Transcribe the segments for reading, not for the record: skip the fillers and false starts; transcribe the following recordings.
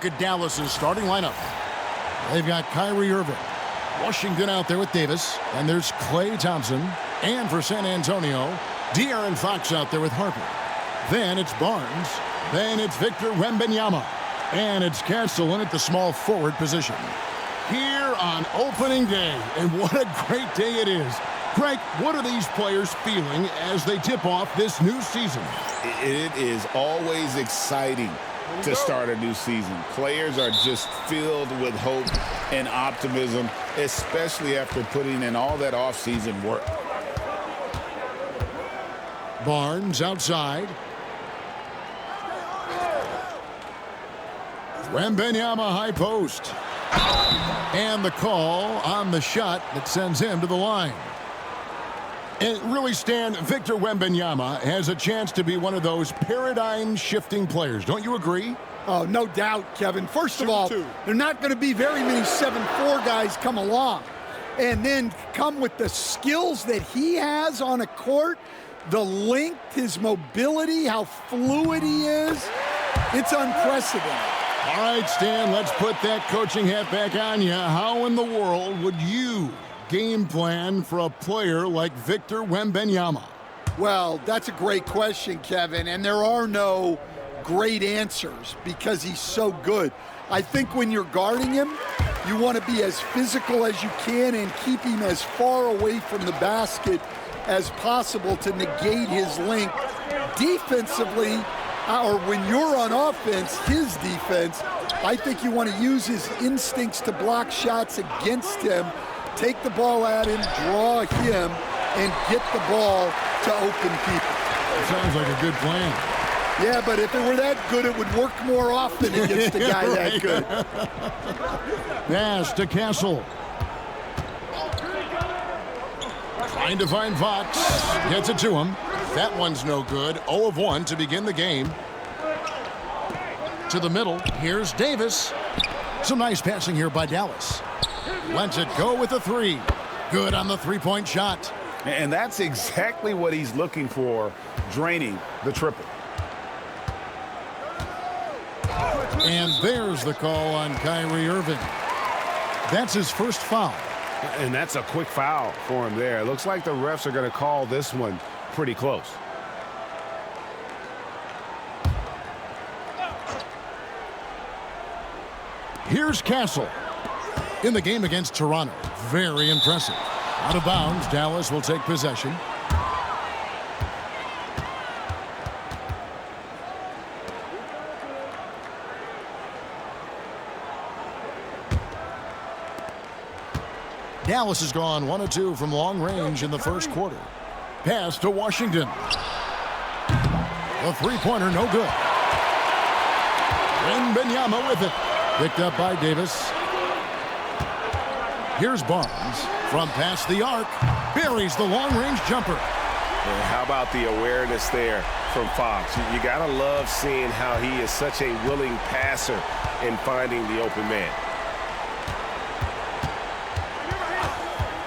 look at Dallas's starting lineup. They've got Kyrie Irving. Washington out there with Davis. And there's Klay Thompson. And for San Antonio, De'Aaron Fox out there with Harper. Then it's Barnes. Then it's Victor Wembanyama. And it's Castle in at the small forward position. Here on opening day, and what a great day it is. Greg, what are these players feeling as they tip off this new season? It is always exciting to start a new season. Players are just filled with hope and optimism, especially after putting in all that off-season work. Barnes outside. Wembanyama high post. And the call on the shot that sends him to the line. And really, Stan, Victor Wembanyama has a chance to be one of those paradigm-shifting players. Don't you agree? Oh, no doubt, Kevin. First of all, there are not going to be very many 7'4" guys come along. And then come with the skills that he has on a court, the length, his mobility, how fluid he is. It's unprecedented. All right, Stan, let's put that coaching hat back on you. How in the world would you game plan for a player like Victor Wembanyama? Well, that's a great question, Kevin, and there are no great answers because he's so good. I think when you're guarding him, you want to be as physical as you can and keep him as far away from the basket as possible to negate his length. Defensively, or when you're on offense, his defense, I think you want to use his instincts to block shots against him, take the ball at him, draw him, and get the ball to open people. Sounds like a good plan. Yeah, but if it were that good, it would work more often against a guy that good. Pass to Castle. Trying to find Fox. Gets it to him. That one's no good. 0 of 1 to begin the game. To the middle. Here's Davis. Some nice passing here by Dallas. Lets it go with a three. Good on the three-point shot. And that's exactly what he's looking for, draining the triple. And there's the call on Kyrie Irving. That's his first foul. And that's a quick foul for him there. It looks like the refs are going to call this one pretty close. Here's Castle. In the game against Toronto. Very impressive. Out of bounds, Dallas will take possession. Dallas has gone 1 of 2 from long range in the first quarter. Pass to Washington. The three-pointer, no good. Wembanyama with it. Picked up by Davis. Here's Barnes from past the arc. Buries the long-range jumper. And how about the awareness there from Fox? You got to love seeing how he is such a willing passer in finding the open man.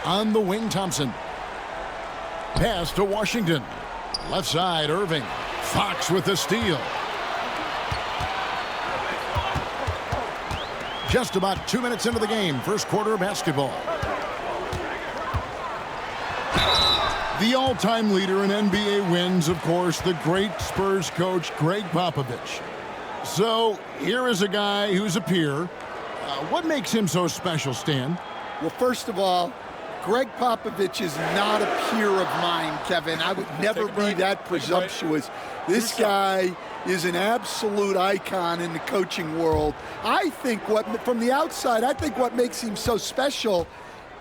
On the wing, Thompson. Pass to Washington. Left side, Irving. Fox with the steal. Just about 2 minutes into the game, first quarter of basketball. The all-time leader in NBA wins, of course, the great Spurs coach, Gregg Popovich. So here is a guy who's a peer. What makes him so special, Stan? Well, first of all, Gregg Popovich is not a peer of mine, Kevin. I would never be that presumptuous. This guy is an absolute icon in the coaching world. I think from the outside, I think what makes him so special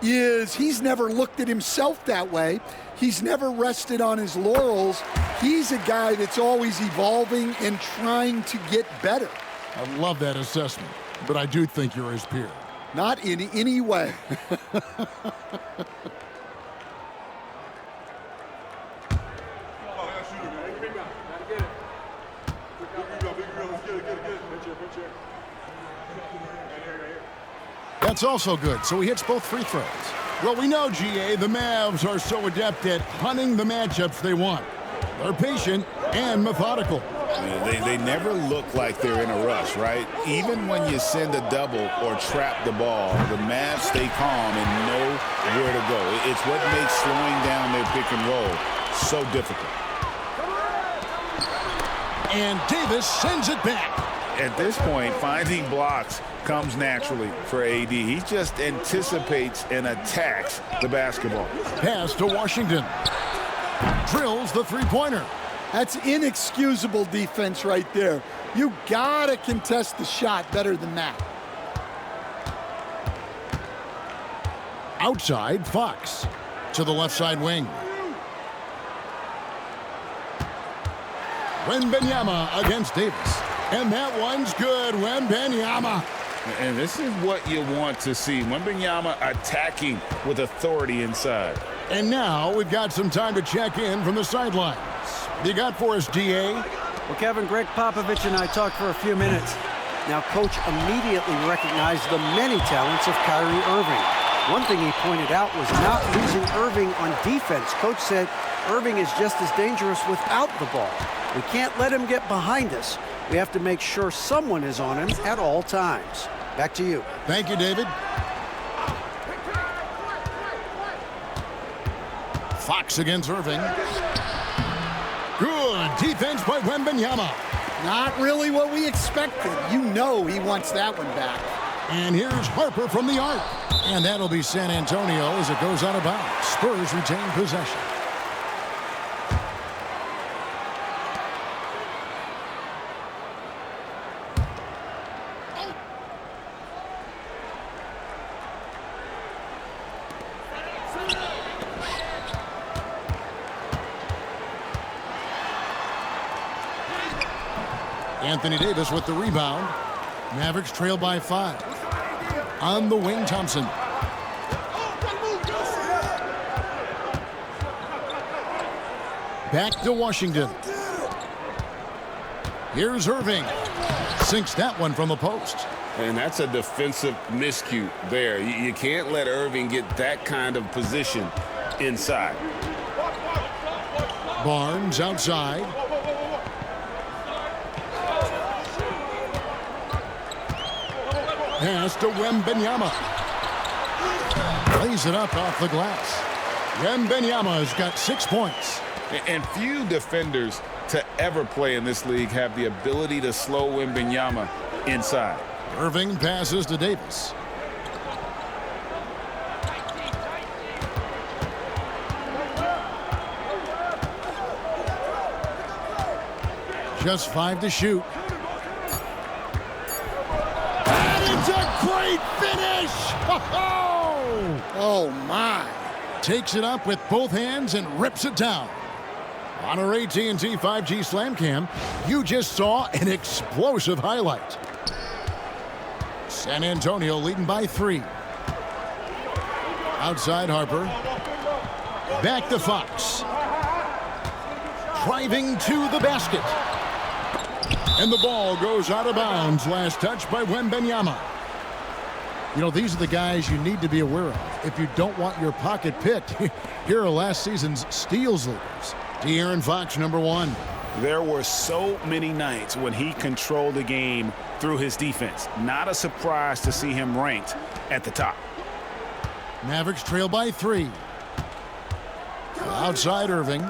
is he's never looked at himself that way. He's never rested on his laurels. He's a guy that's always evolving and trying to get better. I love that assessment, but I do think you're his peer. Not in any way. That's also good, so he hits both free throws. Well, we know, GA, the Mavs are so adept at hunting the matchups they want. They're patient and methodical. They never look like they're in a rush, right? Even when you send a double or trap the ball, the Mavs stay calm and know where to go. It's what makes slowing down their pick and roll so difficult. And Davis sends it back. At this point, finding blocks comes naturally for AD. He just anticipates and attacks the basketball. Pass to Washington. Drills the three-pointer. That's inexcusable defense right there. You gotta contest the shot better than that. Outside, Fox. To the left side wing. Wembanyama against Davis. And that one's good. Wembanyama. And this is what you want to see. Wembanyama attacking with authority inside. And now we've got some time to check in from the sidelines. You got for us, DA? Well, Kevin, Greg Popovich and I talked for a few minutes. Now, Coach immediately recognized the many talents of Kyrie Irving. One thing he pointed out was not losing Irving on defense. Coach said Irving is just as dangerous without the ball. We can't let him get behind us. We have to make sure someone is on him at all times. Back to you. Thank you, David. Fox against Irving. Good defense by Wembanyama. Not really what we expected. You know he wants that one back. And here's Harper from the arc. And that'll be San Antonio as it goes out of bounds. Spurs retain possession. Anthony Davis with the rebound. Mavericks trail by 5. On the wing, Thompson. Back to Washington. Here's Irving. Sinks that one from the post. And that's a defensive miscue there. You can't let Irving get that kind of position inside. Barnes outside. Pass to Wembanyama. Lays it up off the glass. Wembanyama has got 6 points. And few defenders to ever play in this league have the ability to slow Wembanyama inside. Irving passes to Davis. Just 5 to shoot. It's a great finish! Oh, my. Takes it up with both hands and rips it down. On our AT&T 5G Slam Cam, you just saw an explosive highlight. San Antonio leading by 3. Outside Harper. Back to Fox. Driving to the basket. And the ball goes out of bounds. Last touch by Wembanyama. You know, these are the guys you need to be aware of if you don't want your pocket picked. Here are last season's steals leaders. De'Aaron Fox, number 1. There were so many nights when he controlled the game through his defense. Not a surprise to see him ranked at the top. Mavericks trail by 3. Outside Irving.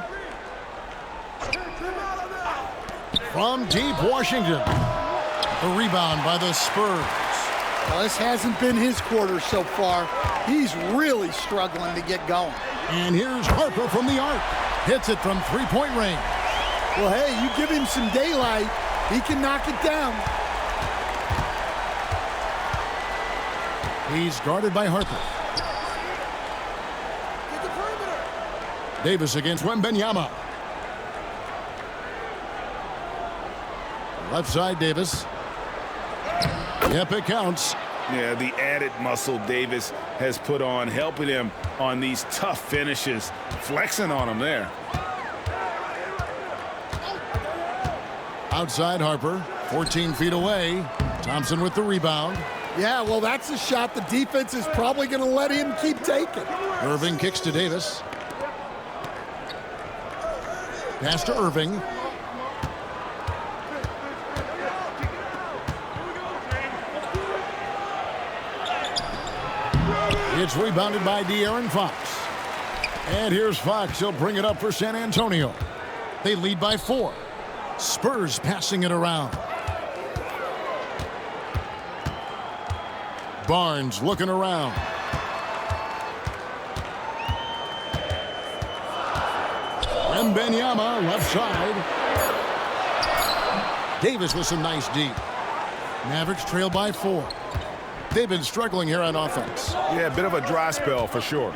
From deep Washington. The rebound by the Spurs. Well, this hasn't been his quarter so far. He's really struggling to get going. And here's Harper from the arc. Hits it from three-point range. Well, hey, you give him some daylight, he can knock it down. He's guarded by Harper. Davis against Wembanyama. Left side, Davis. Yep, it counts. Yeah, the added muscle Davis has put on, helping him on these tough finishes, flexing on him there. Outside Harper, 14 feet away. Thompson with the rebound. Yeah, well, that's a shot the defense is probably going to let him keep taking. Irving kicks to Davis. Pass to Irving. It's rebounded by De'Aaron Fox. And here's Fox. He'll bring it up for San Antonio. They lead by 4. Spurs passing it around. Barnes looking around. Wembanyama left side. Davis with some nice D. Mavericks trail by 4. They've been struggling here on offense. Yeah, a bit of a dry spell for sure.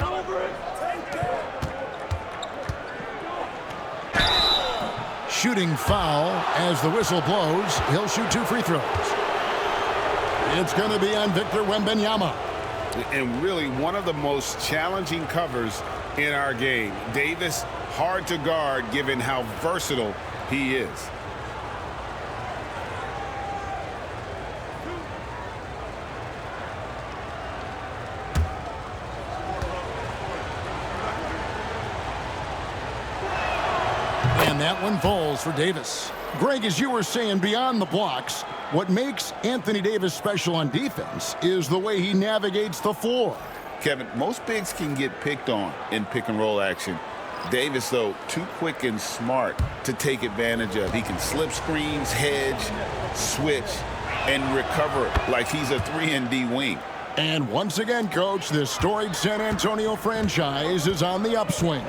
Shooting foul as the whistle blows. He'll shoot 2 free throws. It's going to be on Victor Wembanyama. And really one of the most challenging covers in our game. Davis, hard to guard given how versatile he is. And that one falls for Davis. Greg, as you were saying, beyond the blocks, what makes Anthony Davis special on defense is the way he navigates the floor. Kevin, most bigs can get picked on in pick-and-roll action. Davis, though, too quick and smart to take advantage of. He can slip screens, hedge, switch, and recover like he's a 3-and-D wing. And once again, Coach, this storied San Antonio franchise is on the upswing.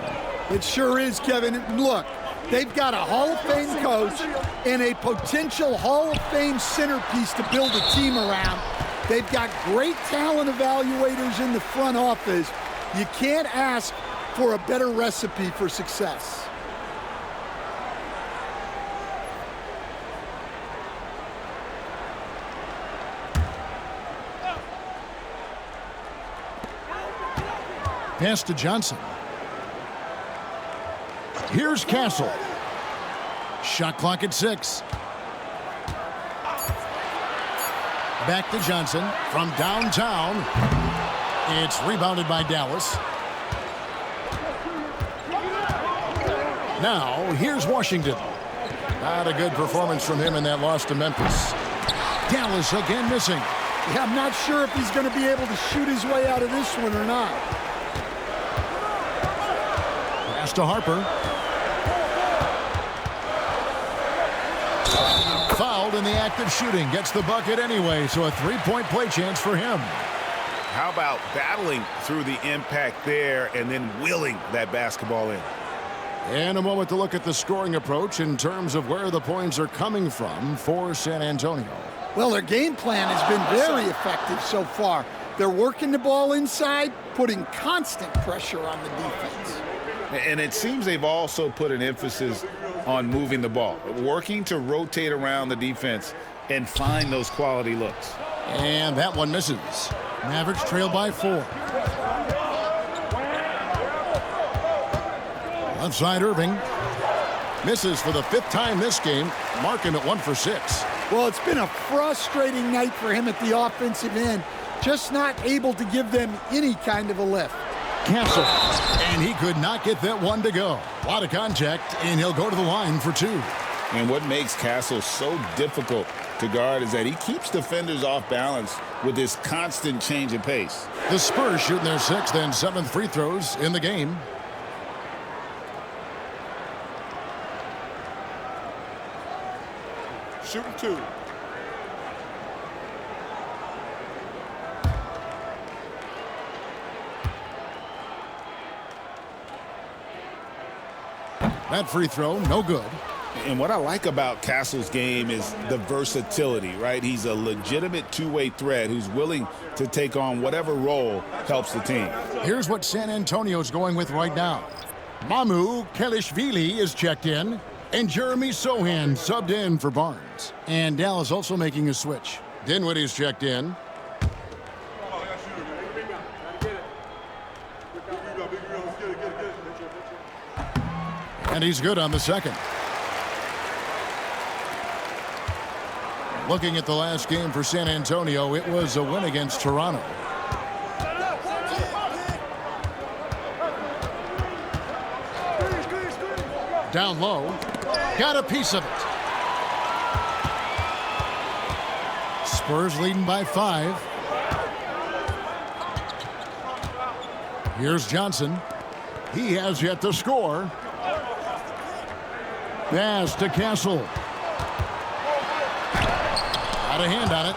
It sure is, Kevin. Look, they've got a Hall of Fame coach and a potential Hall of Fame centerpiece to build a team around. They've got great talent evaluators in the front office. You can't ask for a better recipe for success. Pass to Johnson. Here's Castle. Shot clock at 6. Back to Johnson from downtown. It's rebounded by Dallas. Now, here's Washington. Not a good performance from him in that loss to Memphis. Dallas again missing. Yeah, I'm not sure if he's going to be able to shoot his way out of this one or not. Pass to Harper. Fouled in the act of shooting. Gets the bucket anyway, so a 3-point play chance for him. How about battling through the impact there and then willing that basketball in? And a moment to look at the scoring approach in terms of where the points are coming from for San Antonio. Well, their game plan has been very effective so far. They're working the ball inside, putting constant pressure on the defense. And it seems they've also put an emphasis on moving the ball, working to rotate around the defense and find those quality looks. And that one misses. Mavericks trail by 4. Left side Irving. Misses for the 5th time this game. Mark him at 1 for 6. Well, it's been a frustrating night for him at the offensive end. Just not able to give them any kind of a lift. Castle. And he could not get that one to go. A lot of contact, and he'll go to the line for 2. And what makes Castle so difficult to guard is that he keeps defenders off balance with this constant change of pace. The Spurs shooting their 6th and 7th free throws in the game. Shooting 2. That free throw, no good. And what I like about Castle's game is the versatility, right? He's a legitimate two-way threat who's willing to take on whatever role helps the team. Here's what San Antonio's going with right now. Mamu Kelishvili is checked in, and Jeremy Sohan subbed in for Barnes. And Dallas also making a switch. Dinwiddie's checked in. And he's good on the second. Looking at the last game for San Antonio, it was a win against Toronto. Down low. Got a piece of it. Spurs leading by 5. Here's Johnson. He has yet to score. Pass to Castle. Got a hand on it.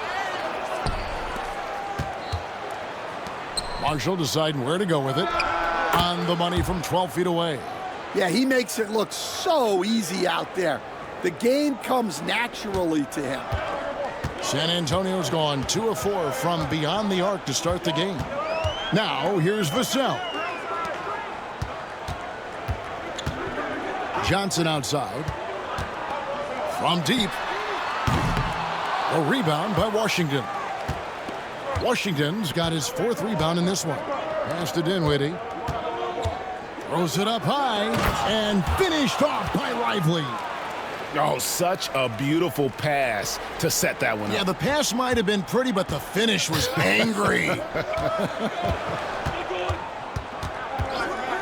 Marshall deciding where to go with it. On the money from 12 feet away. Yeah, he makes it look so easy out there. The game comes naturally to him. San Antonio's gone 2 of 4 from beyond the arc to start the game. Now, here's Vassell. Johnson outside. From deep. A rebound by Washington. Washington's got his 4th rebound in this one. Pass to Dinwiddie. Throws it up high and finished off by Lively. Oh, such a beautiful pass to set that one up. Yeah, the pass might have been pretty, but the finish was angry.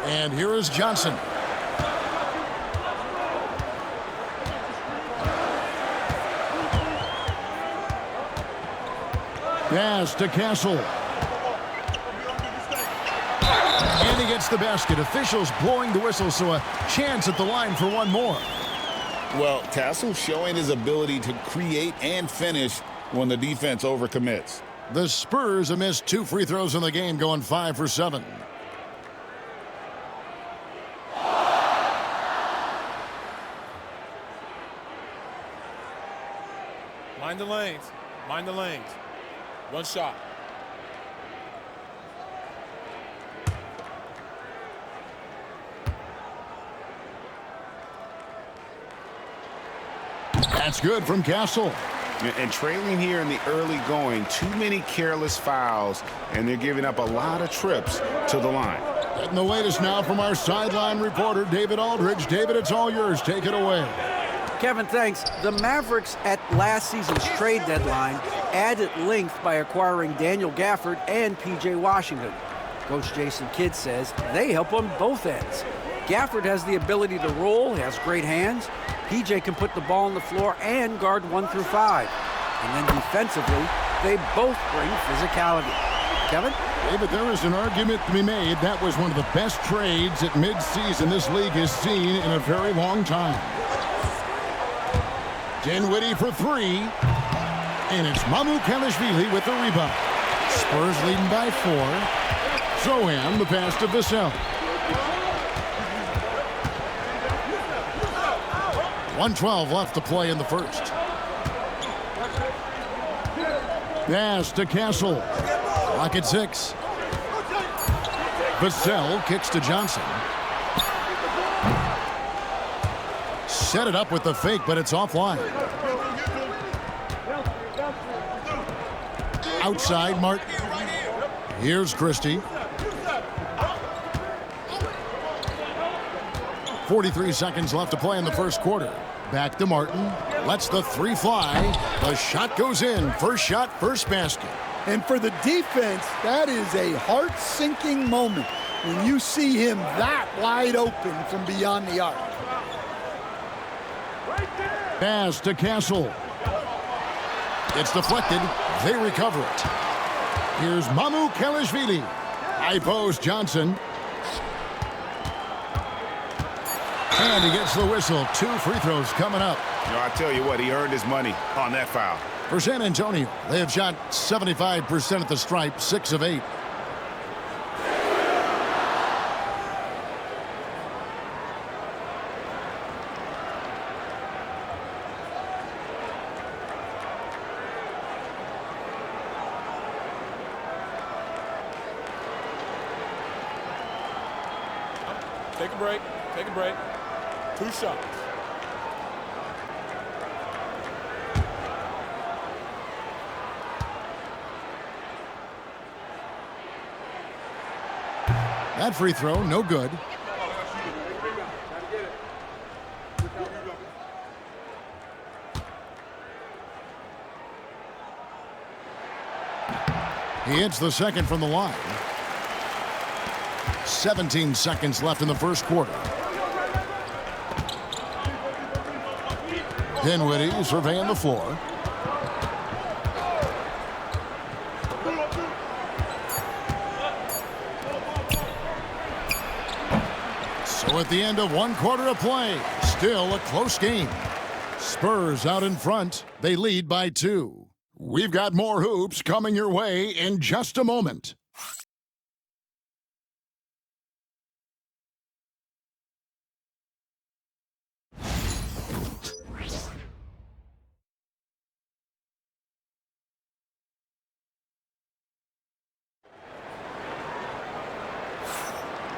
And here is Johnson. Pass to Castle. And he gets the basket. Officials blowing the whistle, so a chance at the line for one more. Well, Castle showing his ability to create and finish when the defense overcommits. The Spurs have missed 2 free throws in the game, going 5 for 7. Mind the lanes. Mind the lanes. One shot. That's good from Castle. And trailing here in the early going, too many careless fouls, and they're giving up a lot of trips to the line. Getting the latest now from our sideline reporter, David Aldridge. David, it's all yours. Take it away. Kevin, thanks. The Mavericks at last season's trade deadline added length by acquiring Daniel Gafford and P.J. Washington. Coach Jason Kidd says they help on both ends. Gafford has the ability to roll, has great hands. P.J. can put the ball on the floor and guard 1 through 5. And then defensively, they both bring physicality. Kevin? David, there is an argument to be made. That was one of the best trades at midseason this league has seen in a very long time. Dinwiddie for 3. And it's Mamukelashvili with the rebound. Spurs leading by 4. Zohan, the pass to Vassell. 1:12 left to play in the first. Pass to Castle. Clock at 6. Vassell kicks to Johnson. Set it up with the fake, but it's offline. Outside, Martin. Here's Christie. 43 seconds left to play in the first quarter. Back to Martin. Lets the 3 fly. The shot goes in. First shot, first basket. And for the defense, that is a heart-sinking moment when you see him that wide open from beyond the arc. Pass to Castle. It's deflected. They recover it. Here's Mamukelashvili. High post Johnson. And he gets the whistle. 2 free throws coming up. You know, I tell you what, he earned his money on that foul. For San Antonio, they have shot 75% at the stripe, 6 of 8. Take a break. Take a break. 2 shots. That free throw, no good. He hits the second from the line. 17 seconds left in the first quarter. Dinwiddie surveying the floor. So at the end of 1 quarter of play, still a close game. Spurs out in front. They lead by 2. We've got more hoops coming your way in just a moment.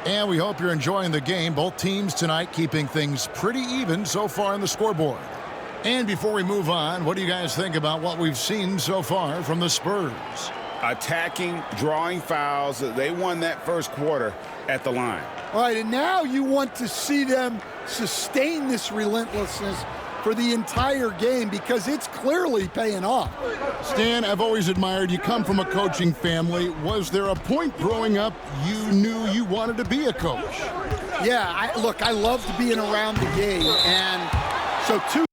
And we hope you're enjoying the game. Both teams tonight keeping things pretty even so far on the scoreboard. And before we move on, what do you guys think about what we've seen so far from the Spurs? Attacking, drawing fouls. They won that first quarter at the line. All right, and now you want to see them sustain this relentlessness for the entire game because it's clearly paying off. Stan, I've always admired you. Come from a coaching family. Was there a point growing up you knew you wanted to be a coach? Yeah, look, I loved being around the game, and so two.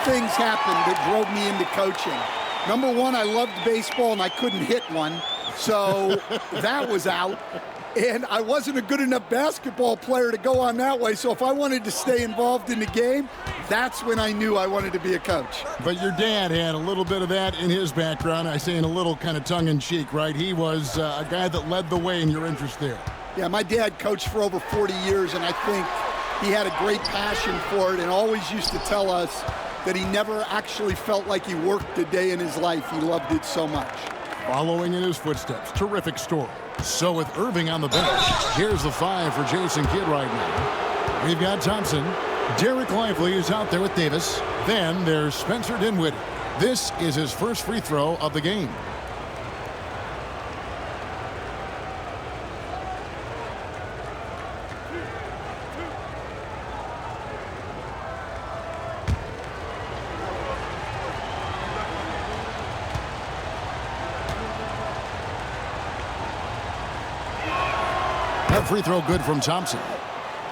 Things happened that drove me into coaching. Number one, I loved baseball and I couldn't hit one, so that was out. And I wasn't a good enough basketball player to go on that way, so if I wanted to stay involved in the game, that's when I knew I wanted to be a coach. But your dad had a little bit of that in his background. I say in a little kind of tongue-in-cheek, right? He was a guy that led the way in your interest there. Yeah, my dad coached for over 40 years, and I think he had a great passion for it and always used to tell us that he never actually felt like he worked a day in his life. He loved it so much. Following in his footsteps, terrific story. So with Irving on the bench, here's the 5 for Jason Kidd right now. We've got Thompson. Derek Lively is out there with Davis. Then there's Spencer Dinwiddie. This is his first free throw of the game. That free throw good from Thompson.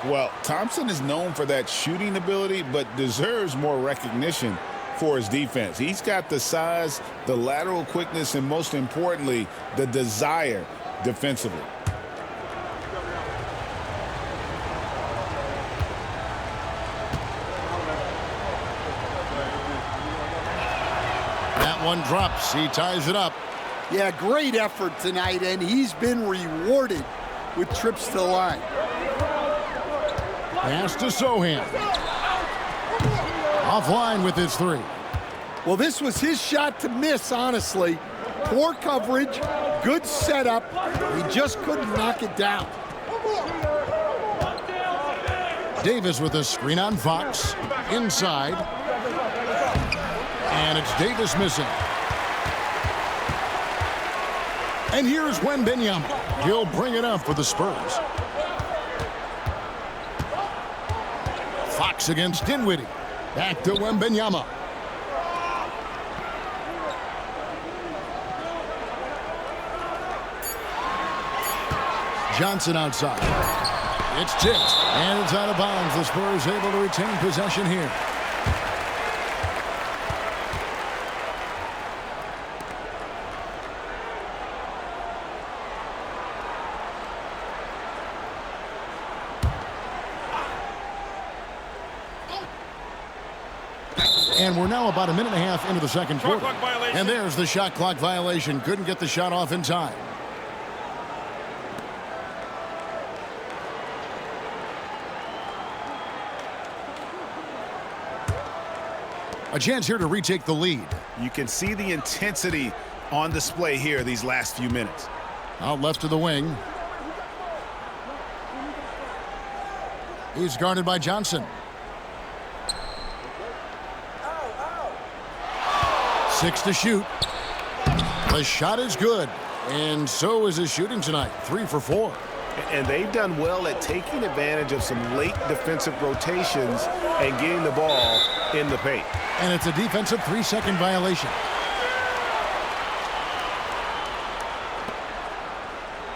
Well, Thompson is known for that shooting ability, but deserves more recognition for his defense. He's got the size, the lateral quickness, and most importantly, the desire defensively. That one drops. He ties it up. Yeah, great effort tonight, and he's been rewarded with trips to the line. Pass to Sohan. Offline with his 3. Well, this was his shot to miss, honestly. Poor coverage, good setup. He just couldn't knock it down. Davis with a screen on Fox. Inside. And it's Davis missing. And here's Wembanyama. He'll bring it up for the Spurs. Fox against Dinwiddie. Back to Wembanyama. Johnson outside. It's tipped, and it's out of bounds. The Spurs able to retain possession here. And we're now about a minute and a half into the second quarter. And there's the shot clock violation. Couldn't get the shot off in time. A chance here to retake the lead. You can see the intensity on display here these last few minutes. Out left to the wing. He's guarded by Johnson. 6 to shoot. The shot is good, and so is his shooting tonight. 3 for 4. And they've done well at taking advantage of some late defensive rotations and getting the ball in the paint. And it's a defensive 3-second violation.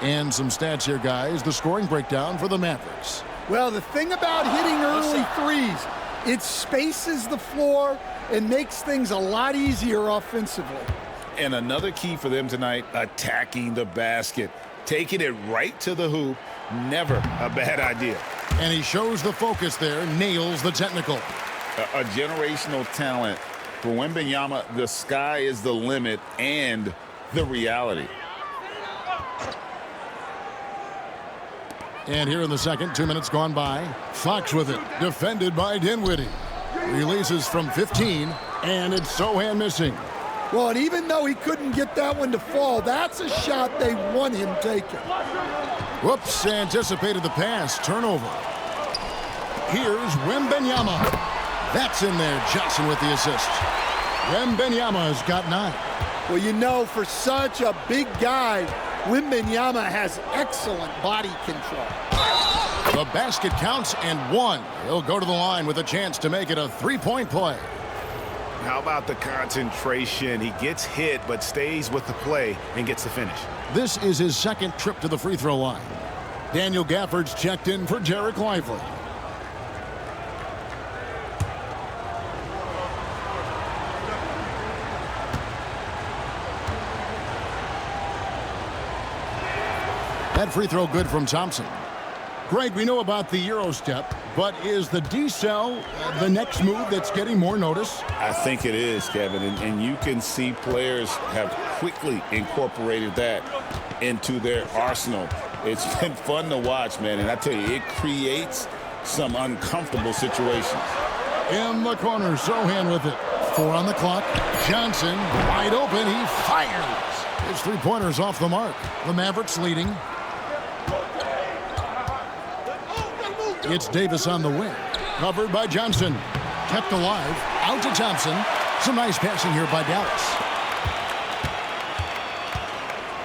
And some stats here, guys. The scoring breakdown for the Mavericks. Well, the thing about hitting early threes, it spaces the floor and makes things a lot easier offensively. And another key for them tonight, attacking the basket. Taking it right to the hoop, never a bad idea. And he shows the focus there, nails the technical. A generational talent. For Wembanyama, the sky is the limit and the reality. And here in the second, 2 minutes gone by. Fox with it, defended by Dinwiddie. Releases from 15, and it's Sochan missing. Well, and even though he couldn't get that one to fall, that's a shot they want him taking. Whoops, anticipated the pass. Turnover. Here's Wembanyama. That's in there. Johnson with the assist. Wembanyama's got 9. Well, you know, for such a big guy, Wembanyama has excellent body control. The basket counts and 1. He'll go to the line with a chance to make it a 3-point play. How about the concentration? He gets hit but stays with the play and gets the finish. This is his second trip to the free throw line. Daniel Gafford's checked in for Dereck Lively. That free throw good from Thompson. Greg, we know about the Euro step, but is the decel the next move that's getting more notice? I think it is, Kevin, and you can see players have quickly incorporated that into their arsenal. It's been fun to watch, man, and I tell you, it creates some uncomfortable situations. In the corner, Sochan with it. 4 on the clock. Johnson, wide open, he fires. His three-pointer's off the mark. The Mavericks leading. It's Davis on the wing. Covered by Johnson. Kept alive. Out to Thompson. Some nice passing here by Dallas.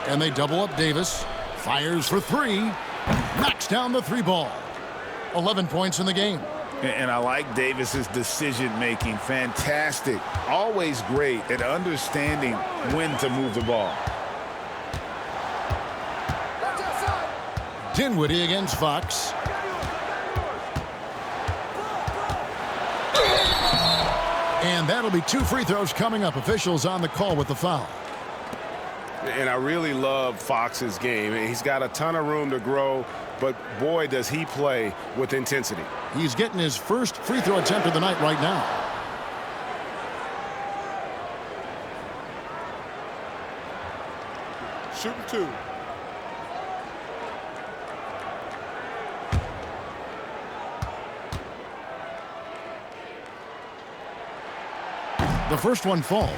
And they double up Davis. Fires for 3. Knocks down the 3 ball. 11 points in the game. And I like Davis's decision-making. Fantastic. Always great at understanding when to move the ball. Dinwiddie against Fox. And that'll be 2 free throws coming up. Officials on the call with the foul. And I really love Fox's game. He's got a ton of room to grow, but boy, does he play with intensity. He's getting his first free throw attempt of the night right now. Shooting 2. The first one falls.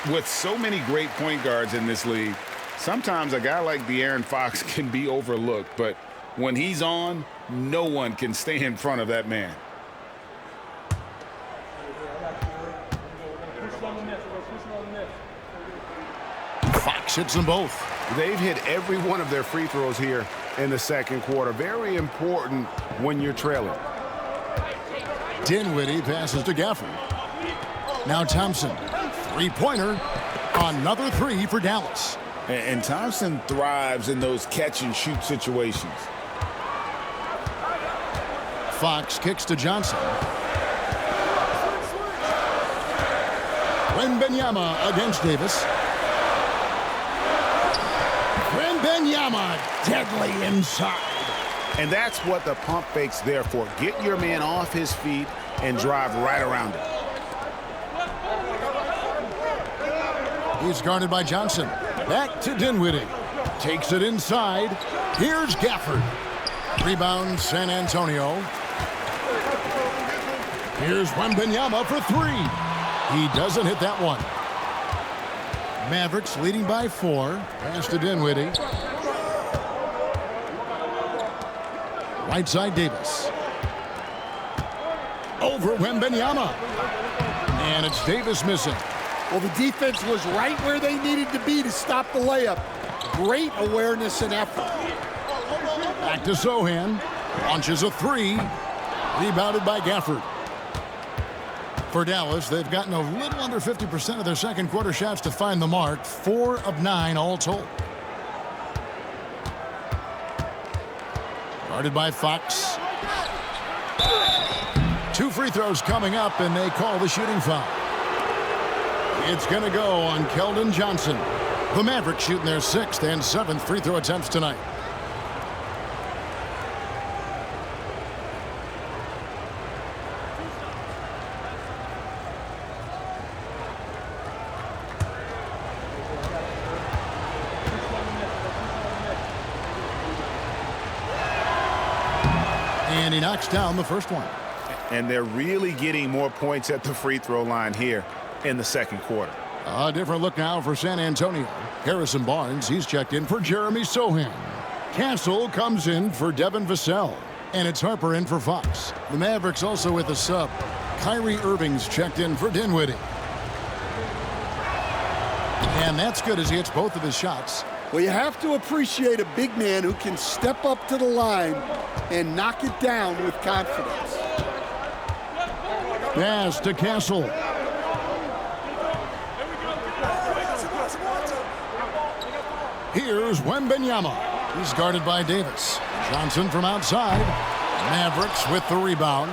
With so many great point guards in this league, sometimes a guy like De'Aaron Fox can be overlooked, but when he's on, no one can stay in front of that man. Fox hits them both. They've hit every one of their free throws here in the second quarter. Very important when you're trailing. Dinwiddie passes to Gafford. Now Thompson, 3-pointer, another 3 for Dallas. And Thompson thrives in those catch-and-shoot situations. Fox kicks to Johnson. Wembanyama against Davis. Wembanyama deadly inside. And that's what the pump fake's there for. Get your man off his feet and drive right around him. He's guarded by Johnson. Back to Dinwiddie. Takes it inside. Here's Gafford. Rebound, San Antonio. Here's Wembanyama for 3. He doesn't hit that one. Mavericks leading by 4. Pass to Dinwiddie. Right side Davis. Over Wembanyama. And it's Davis missing. Well, the defense was right where they needed to be to stop the layup. Great awareness and effort. Back to Sochan. Launches a three. Rebounded by Gafford. For Dallas, they've gotten a little under 50% of their second quarter shots to find the mark. 4 of 9 all told. Guarded by Fox. 2 free throws coming up, and they call the shooting foul. It's going to go on Keldon Johnson. The Mavericks shooting their 6th and 7th free throw attempts tonight. And he knocks down the first one. And they're really getting more points at the free throw line here in the second quarter. A different look now for San Antonio. Harrison Barnes, he's checked in for Jeremy Sochan. Castle comes in for Devin Vassell. And it's Harper in for Fox. The Mavericks also with a sub. Kyrie Irving's checked in for Dinwiddie. And that's good as he hits both of his shots. Well, you have to appreciate a big man who can step up to the line and knock it down with confidence. Pass to Castle. Here's Wembanyama. He's guarded by Davis. Johnson from outside. Mavericks with the rebound.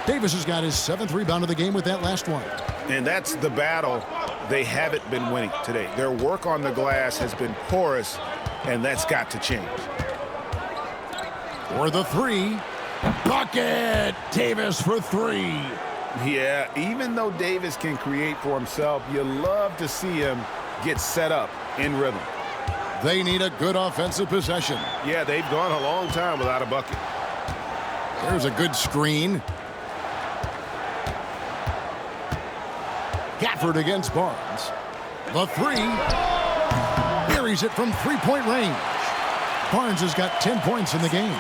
Davis has got his 7th rebound of the game with that last one. And that's the battle they haven't been winning today. Their work on the glass has been porous, and that's got to change. For the 3. Bucket! Davis for 3. Yeah, even though Davis can create for himself, you love to see him get set up in rhythm. They need a good offensive possession. Yeah, they've gone a long time without a bucket. There's a good screen. Gafford against Barnes. The 3. Buries it from 3-point range. Barnes has got 10 points in the game.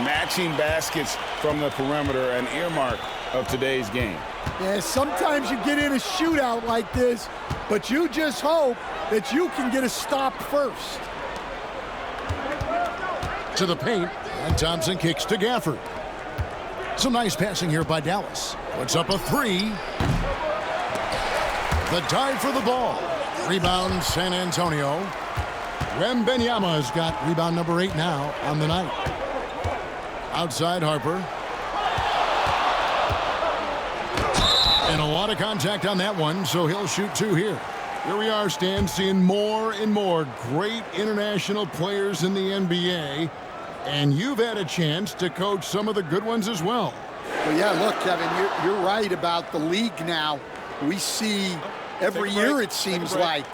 Matching baskets from the perimeter, an earmark of today's game. Yeah, sometimes you get in a shootout like this, but you just hope that you can get a stop first. To the paint, and Thompson kicks to Gafford. Some nice passing here by Dallas. Puts up a 3. The dive for the ball. Rebound San Antonio. Wembanyama has got rebound number 8 now on the night. Outside Harper. And a lot of contact on that one, so he'll shoot 2 here. Here we are, Stan, seeing more and more great international players in the NBA. And you've had a chance to coach some of the good ones as well. Well, yeah, look, Kevin, you're right about the league now. We see every year, it seems like,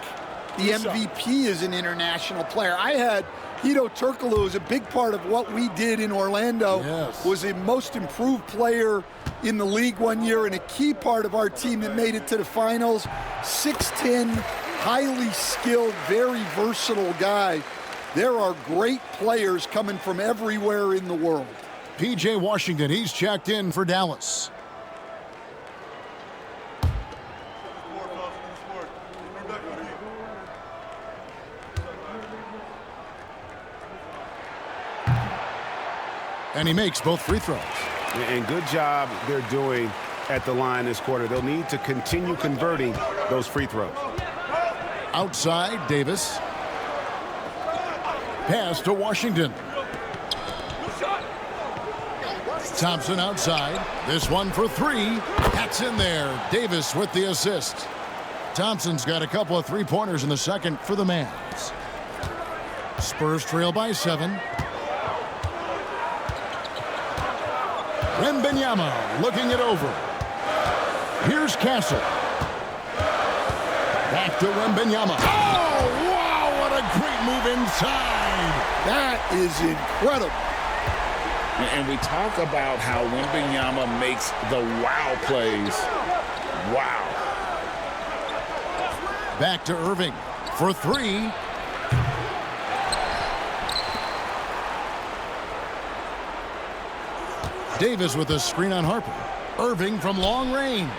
the MVP is an international player. I had Hedo Turkoglu was a big part of what we did in Orlando. Yes. Was a most improved player in the league one year and a key part of our team that made it to the finals. 6'10", highly skilled, very versatile guy. There are great players coming from everywhere in the world. P.J. Washington, he's checked in for Dallas. And he makes both free throws. And good job they're doing at the line this quarter. They'll need to continue converting those free throws. Outside, Davis. Pass to Washington. Thompson outside. This one for 3. That's in there. Davis with the assist. Thompson's got a couple of three-pointers in the second for the Mavs. Spurs trail by 7. Wembanyama looking it over. Here's Castle. Back to Wembanyama. Oh, wow, what a great move inside. That is incredible. And we talk about how Wembanyama makes the wow plays. Wow. Back to Irving for 3. Davis with a screen on Harper. Irving from long range.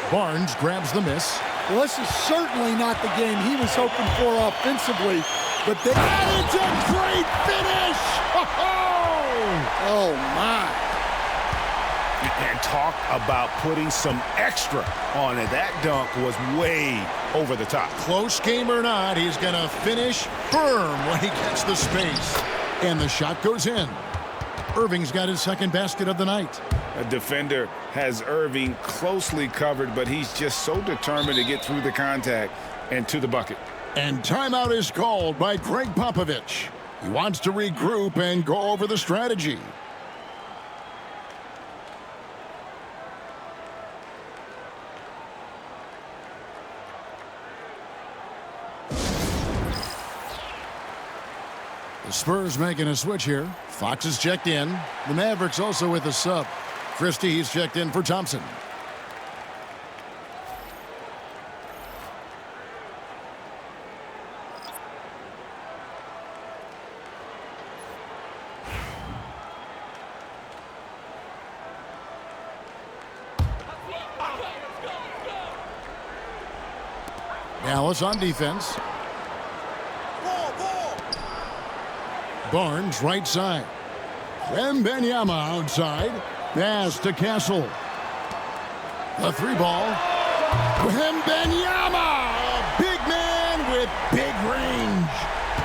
Barnes grabs the miss. Well, this is certainly not the game he was hoping for offensively, but they... And it's a might finish! Oh, my. And talk about putting some extra on it. That dunk was way over the top. Close game or not, he's going to finish firm when he gets the space. And the shot goes in. Irving's got his second basket of the night. A defender has Irving closely covered, but he's just so determined to get through the contact and to the bucket. And timeout is called by Gregg Popovich. He wants to regroup and go over the strategy. The Spurs making a switch here. Fox is checked in. The Mavericks also with a sub. Christie, he's checked in for Thompson. Dallas on defense. Barnes right side. Wembanyama outside. Pass to Castle. The three ball. Wembanyama! A big man with big range.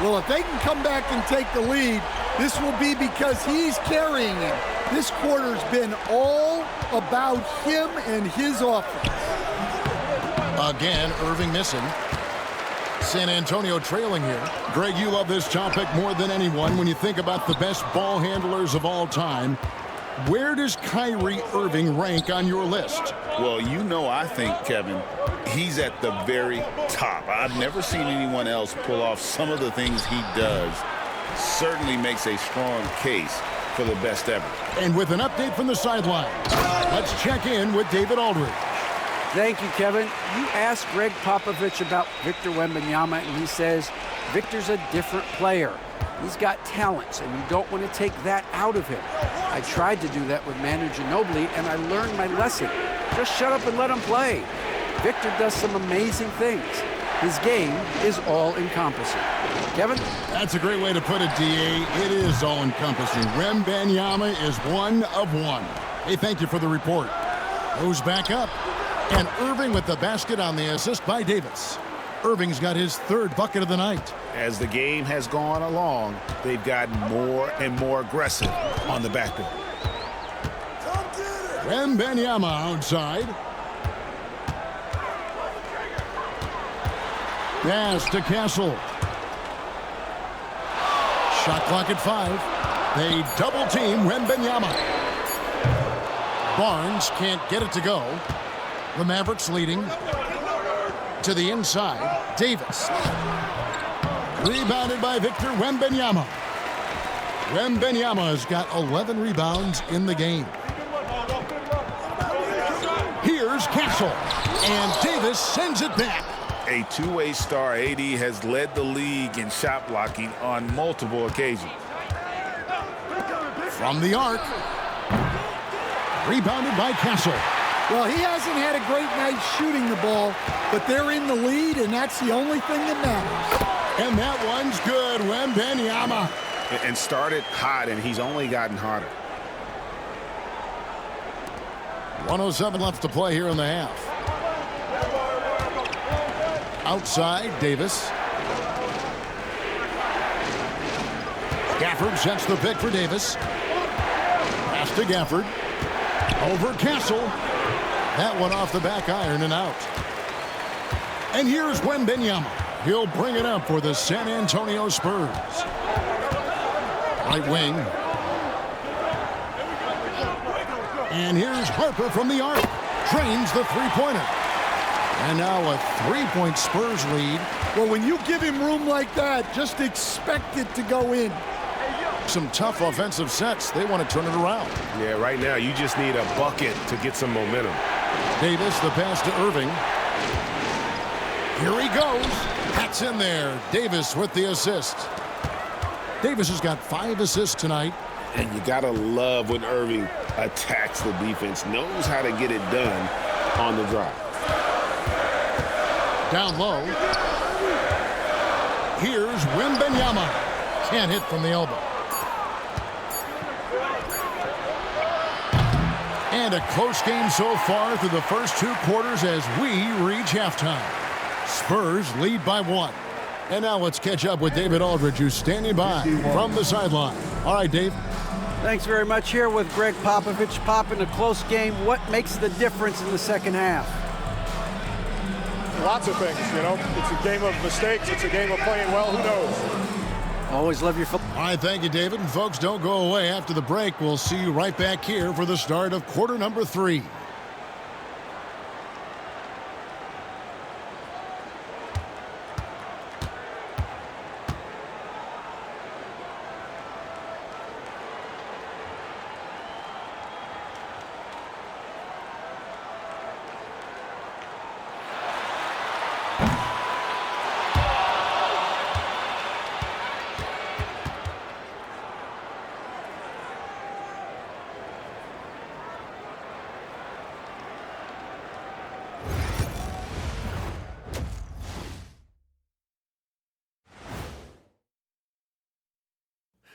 Well, if they can come back and take the lead, this will be because he's carrying him. This quarter's been all about him and his offense. Again, Irving missing. San Antonio trailing here. Greg, you love this topic more than anyone when you think about the best ball handlers of all time. Where does Kyrie Irving rank on your list? Well, you know, I think, Kevin, he's at the very top. I've never seen anyone else pull off some of the things he does. Certainly makes a strong case for the best ever. And with an update from the sideline, let's check in with David Aldridge. Thank you, Kevin. You asked Gregg Popovich about Victor Wembanyama, and he says Victor's a different player. He's got talents, and you don't want to take that out of him. I tried to do that with Manu Ginobili, and I learned my lesson. Just shut up and let him play. Victor does some amazing things. His game is all-encompassing. Kevin? That's a great way to put it, D.A. It is all-encompassing. Wembanyama is one of one. Hey, thank you for the report. Goes back up. And Irving with the basket on the assist by Davis. Irving's got his third bucket of the night. As the game has gone along, they've gotten more and more aggressive on the backboard. Wembanyama outside. Pass to Castle. Shot clock at 5. They double team Wembanyama. Barnes can't get it to go. The Mavericks leading. To the inside, Davis. Rebounded by Victor Wembanyama. Wembanyama has got 11 rebounds in the game. Here's Castle. And Davis sends it back. A two-way star, AD has led the league in shot blocking on multiple occasions. From the arc. Rebounded by Castle. Well, he hasn't had a great night shooting the ball, but they're in the lead, and that's the only thing that matters. And that one's good, Wembanyama. And started hot, and he's only gotten hotter. 1:07 left to play here in the half. Outside, Davis. Gafford sets the pick for Davis. Pass to Gafford. Over Castle. That one off the back iron and out. And here's Wembanyama. He'll bring it up for the San Antonio Spurs. Right wing. And here's Harper from the arc. Drains the three-pointer. And now a three-point Spurs lead. Well, when you give him room like that, just expect it to go in. Some tough offensive sets. They want to turn it around. Yeah, right now you just need a bucket to get some momentum. Davis, the pass to Irving. Here he goes. That's in there. Davis with the assist. Davis has got 5 assists tonight. And you got to love when Irving attacks the defense, knows how to get it done on the drive. Down low. Here's Wembanyama. Can't hit from the elbow. And a close game so far through the first 2 quarters as we reach halftime. Spurs lead by 1. And now let's catch up with David Aldridge, who's standing by from the sideline. All right, Dave. Thanks very much. Here with Gregg Popovich. Pop, in a close game, what makes the difference in the second half? Lots of things, you know. It's a game of mistakes. It's a game of playing well. Who knows? Always love your football. All right, thank you, David. And folks, don't go away. After the break, we'll see you right back here for the start of quarter number 3.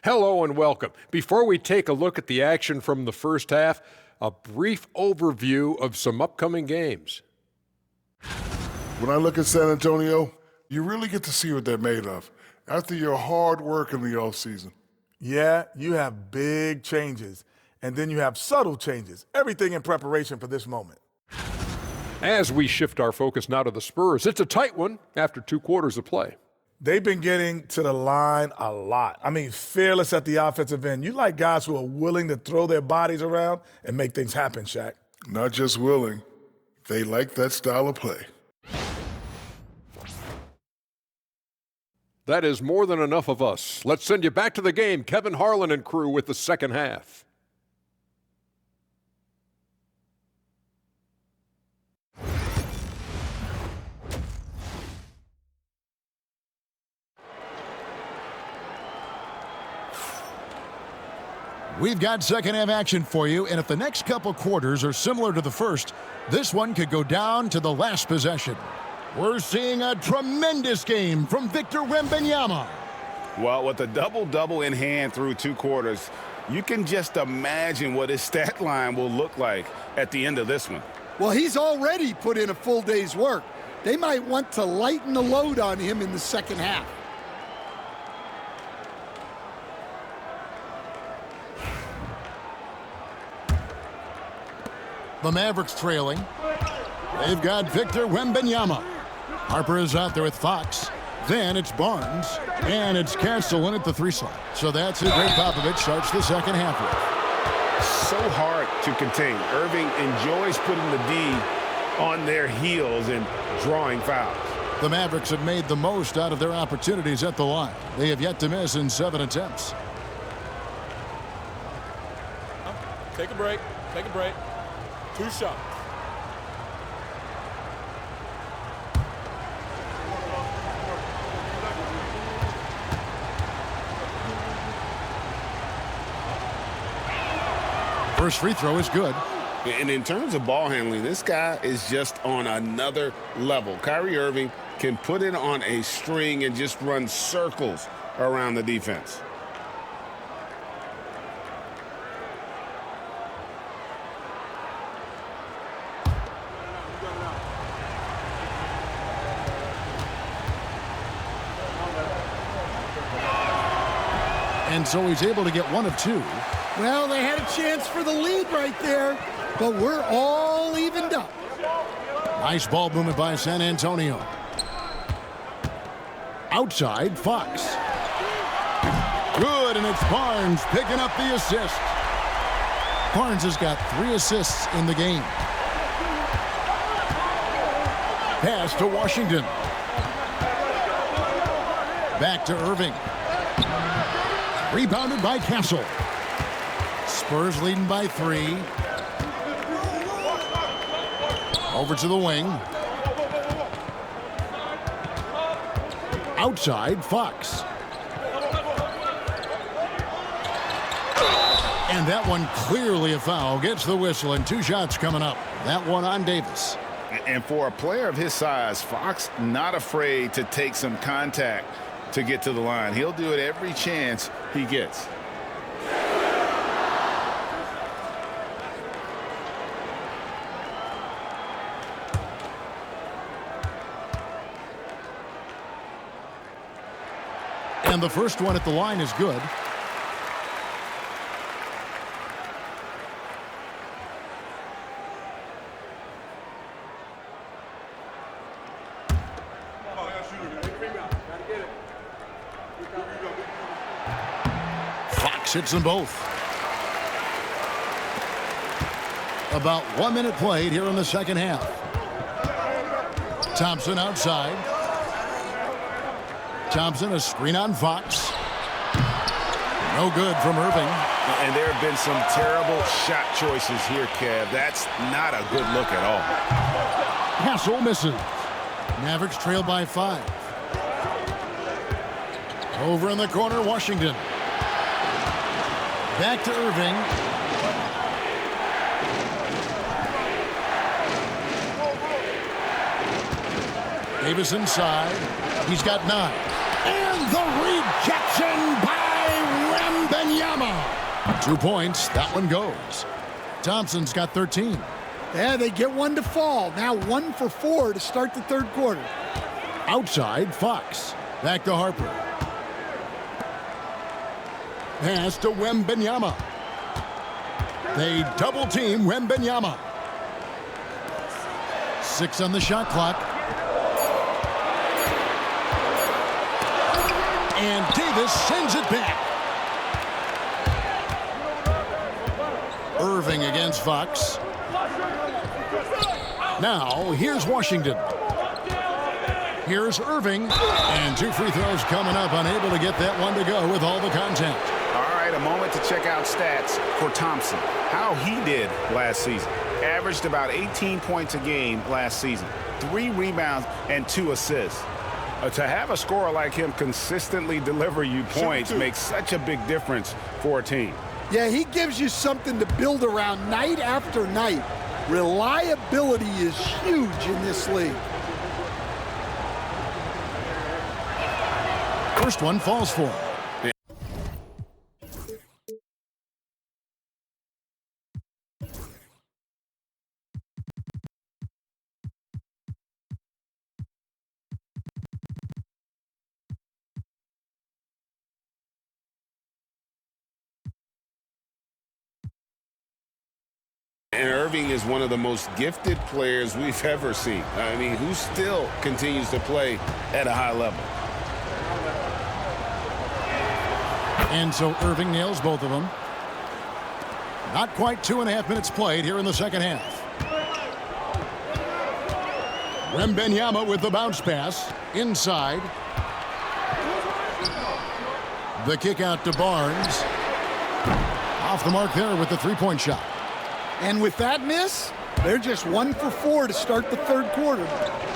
Hello and welcome. Before we take a look at the action from the first half, a brief overview of some upcoming games. When I look at San Antonio, you really get to see what they're made of after your hard work in the offseason. Yeah, you have big changes, and then you have subtle changes, everything in preparation for this moment. As we shift our focus now to the Spurs, it's a tight one after 2 quarters of play. They've been getting to the line a lot. I mean, fearless at the offensive end. You like guys who are willing to throw their bodies around and make things happen, Shaq. Not just willing, they like that style of play. That is more than enough of us. Let's send you back to the game. Kevin Harlan and crew with the second half. We've got second half action for you, and if the next couple quarters are similar to the first, this one could go down to the last possession. We're seeing a tremendous game from Victor Wembanyama. Well, with a double-double in hand through 2 quarters, you can just imagine what his stat line will look like at the end of this one. Well, he's already put in a full day's work. They might want to lighten the load on him in the second half. The Mavericks trailing. They've got Victor Wembanyama. Harper is out there with Fox. Then it's Barnes. And it's Castellan at the 3 slot. So that's who Gregg Popovich starts the second half with. So hard to contain. Irving enjoys putting the D on their heels and drawing fouls. The Mavericks have made the most out of their opportunities at the line. They have yet to miss in 7 attempts. Take a break. Take a break. 2 shots. First free throw is good. And in terms of ball handling, this guy is just on another level. Kyrie Irving can put it on a string and just run circles around the defense. And so he's able to get 1 of 2. Well, they had a chance for the lead right there, but we're all evened up. Nice ball movement by San Antonio. Outside, Fox. Good, and it's Barnes picking up the assist. Barnes has got 3 assists in the game. Pass to Washington. Back to Irving. Rebounded by Castle. Spurs leading by 3. Over to the wing. Outside, Fox. And that one clearly a foul. Gets the whistle, and 2 shots coming up. That one on Davis. And for a player of his size, Fox not afraid to take some contact. to get to the line. He'll do it every chance he gets. And the first one at the line is good. Fox hits them both. About 1 minute played here in the second half. Thompson outside. Thompson, a screen on Fox. No good from Irving. And there have been some terrible shot choices here, Kev. That's not a good look at all. Hassel misses. Mavericks trail by 5. Over in the corner, Washington. Back to Irving. Davis inside. He's got 9. And the rejection by Wembanyama. 2 points. That one goes. Thompson's got 13. Yeah, they get one to fall. Now 1 for 4 to start the third quarter. Outside, Fox. Back to Harper. Pass to Wembanyama. They double team Wembanyama. 6 on the shot clock. And Davis sends it back. Irving against Fox. Now, here's Washington. Here's Irving. And 2 free throws coming up, unable to get that one to go with all the contact. All right, a moment to check out stats for Thompson. How he did last season. Averaged about 18 points a game last season. 3 rebounds and 2 assists. To have a scorer like him consistently deliver you points makes such a big difference for a team. Yeah, he gives you something to build around night after night. Reliability is huge in this league. First one falls for him. And Irving is one of the most gifted players we've ever seen. I mean, who still continues to play at a high level. And so Irving nails both of them. Not quite 2.5 minutes played here in the second half. Wembanyama with the bounce pass. Inside. The kick out to Barnes. Off the mark there with the three-point shot. And with that miss, they're just 1 for 4 to start the third quarter.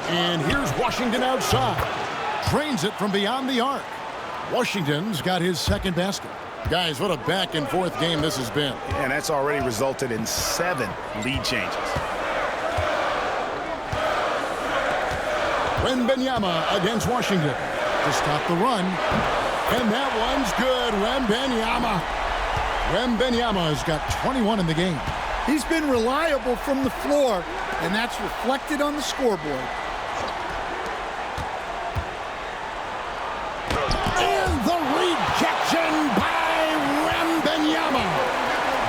And here's Washington outside. Drains it from beyond the arc. Washington's got his second basket. Guys, what a back-and-forth game this has been. And that's already resulted in 7 lead changes. Wembanyama against Washington to stop the run. And that one's good. Wembanyama. Wembanyama has got 21 in the game. He's been reliable from the floor, and that's reflected on the scoreboard. And the rejection by Wembanyama.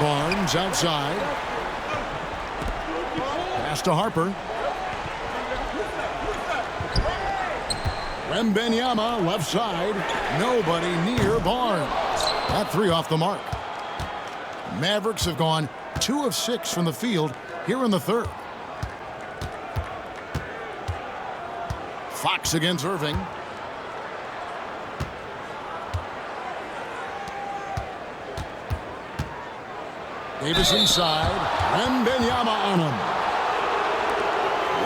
Barnes outside. Pass to Harper. Wembanyama left side. Nobody near Barnes. That 3 off the mark. Mavericks have gone 2 of 6 from the field here in the third. Fox against Irving. Davis inside. Wembanyama on him.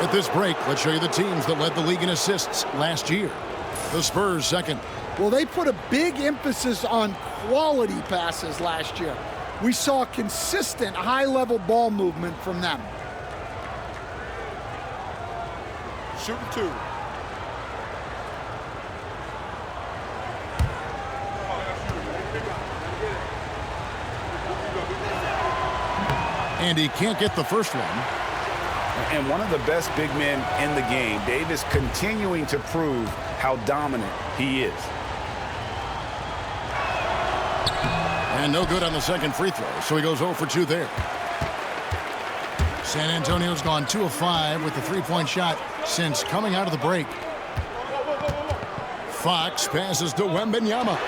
With this break, let's show you the teams that led the league in assists last year. The Spurs second. Well, they put a big emphasis on quality passes last year. We saw consistent high-level ball movement from them. Shooting 2. And he can't get the first one. And one of the best big men in the game, Davis, continuing to prove how dominant he is. And no good on the second free throw, so he goes 0 for 2 there. San Antonio's gone 2 of 5 with the three-point shot since coming out of the break. Fox passes to Wembanyama.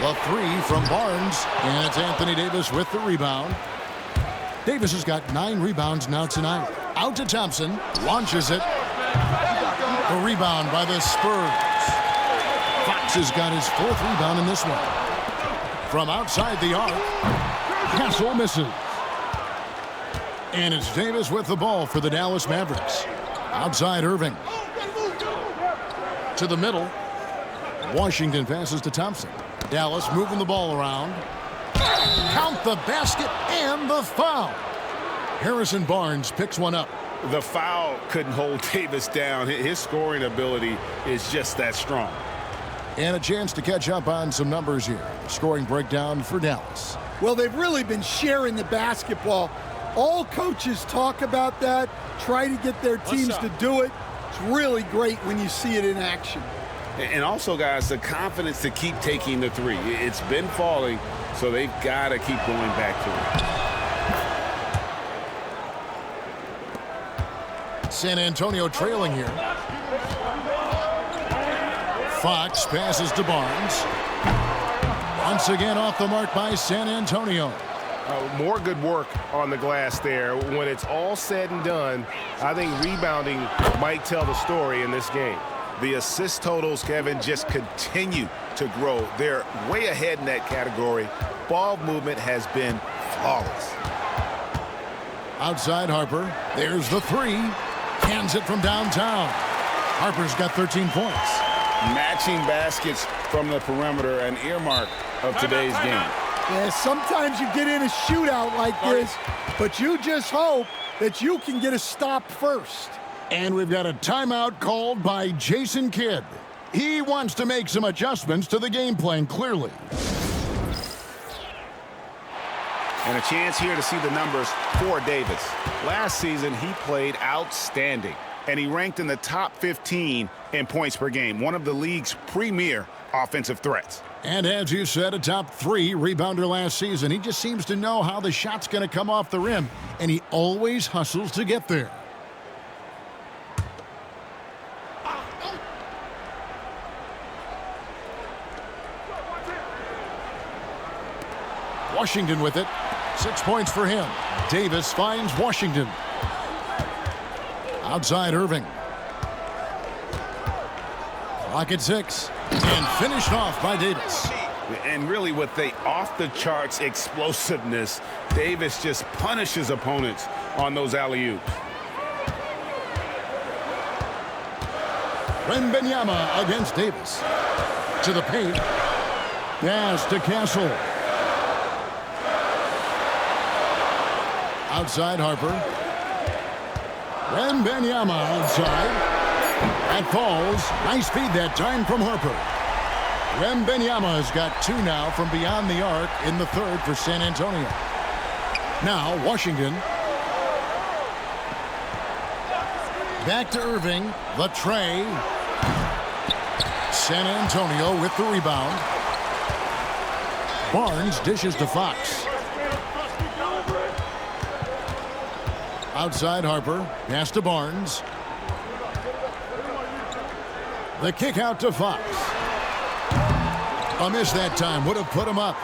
The three from Barnes, and it's Anthony Davis with the rebound. Davis has got 9 rebounds now tonight. Out to Thompson, launches it. The rebound by the Spurs. Fox has got his 4th rebound in this one. From outside the arc, Castle misses. And it's Davis with the ball for the Dallas Mavericks. Outside Irving. To the middle. Washington passes to Thompson. Dallas moving the ball around. Count the basket and the foul. Harrison Barnes picks one up. The foul couldn't hold Davis down. His scoring ability is just that strong. And a chance to catch up on some numbers here. The scoring breakdown for Dallas. Well, they've really been sharing the basketball. All coaches talk about that, try to get their teams to do it. It's really great when you see it in action. And also, guys, the confidence to keep taking the three. It's been falling, so they've got to keep going back to it. San Antonio trailing here. Fox passes to Barnes. Once again off the mark by San Antonio. More good work on the glass there. When it's all said and done, I think rebounding might tell the story in this game. The assist totals, Kevin, just continue to grow. They're way ahead in that category. Ball movement has been flawless. Outside Harper. There's the three. Cans it from downtown. Harper's got 13 points. Matching baskets from the perimeter, an earmark of today's game. Yeah, sometimes you get in a shootout like this, but you just hope that you can get a stop first. And we've got a timeout called by Jason Kidd. He wants to make some adjustments to the game plan, clearly. And a chance here to see the numbers for Davis. Last season, he played outstanding, and he ranked in the top 15 in points per game, one of the league's premier offensive threats. And as you said, a top 3 rebounder last season. He just seems to know how the shot's going to come off the rim, and he always hustles to get there. Washington with it. 6 points for him. Davis finds Washington. Outside Irving. Clock at 6. And finished off by Davis. And really with the off-the-charts explosiveness, Davis just punishes opponents on those alley-oops. Wembanyama against Davis. To the paint. Pass to Castle. Outside Harper. Wembanyama outside. That falls. Nice feed that time from Harper. Wembanyama has got 2 now from beyond the arc in the third for San Antonio. Now Washington. Back to Irving. The tray. San Antonio with the rebound. Barnes dishes to Fox. Outside Harper. Pass to Barnes. The kick out to Fox. A miss that time. Would have put him up.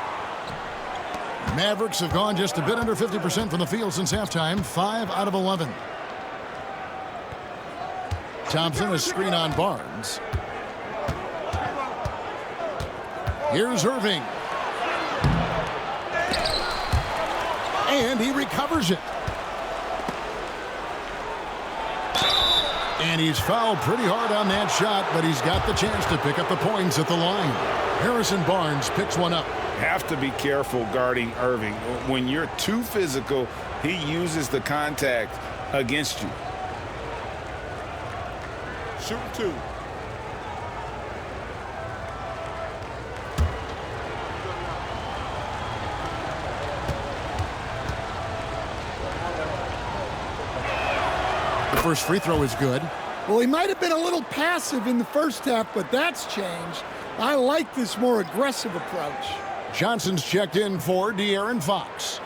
Mavericks have gone just a bit under 50% from the field since halftime. 5 out of 11. Thompson, a screen on Barnes. Here's Irving. And he recovers it. And he's fouled pretty hard on that shot, but he's got the chance to pick up the points at the line. Harrison Barnes picks one up. Have to be careful guarding Irving. When you're too physical, he uses the contact against you. Shoot 2. first free throw is good. Well, he might have been a little passive in the first half, but that's changed. I like this more aggressive approach. Johnson's checked in for De'Aaron Fox.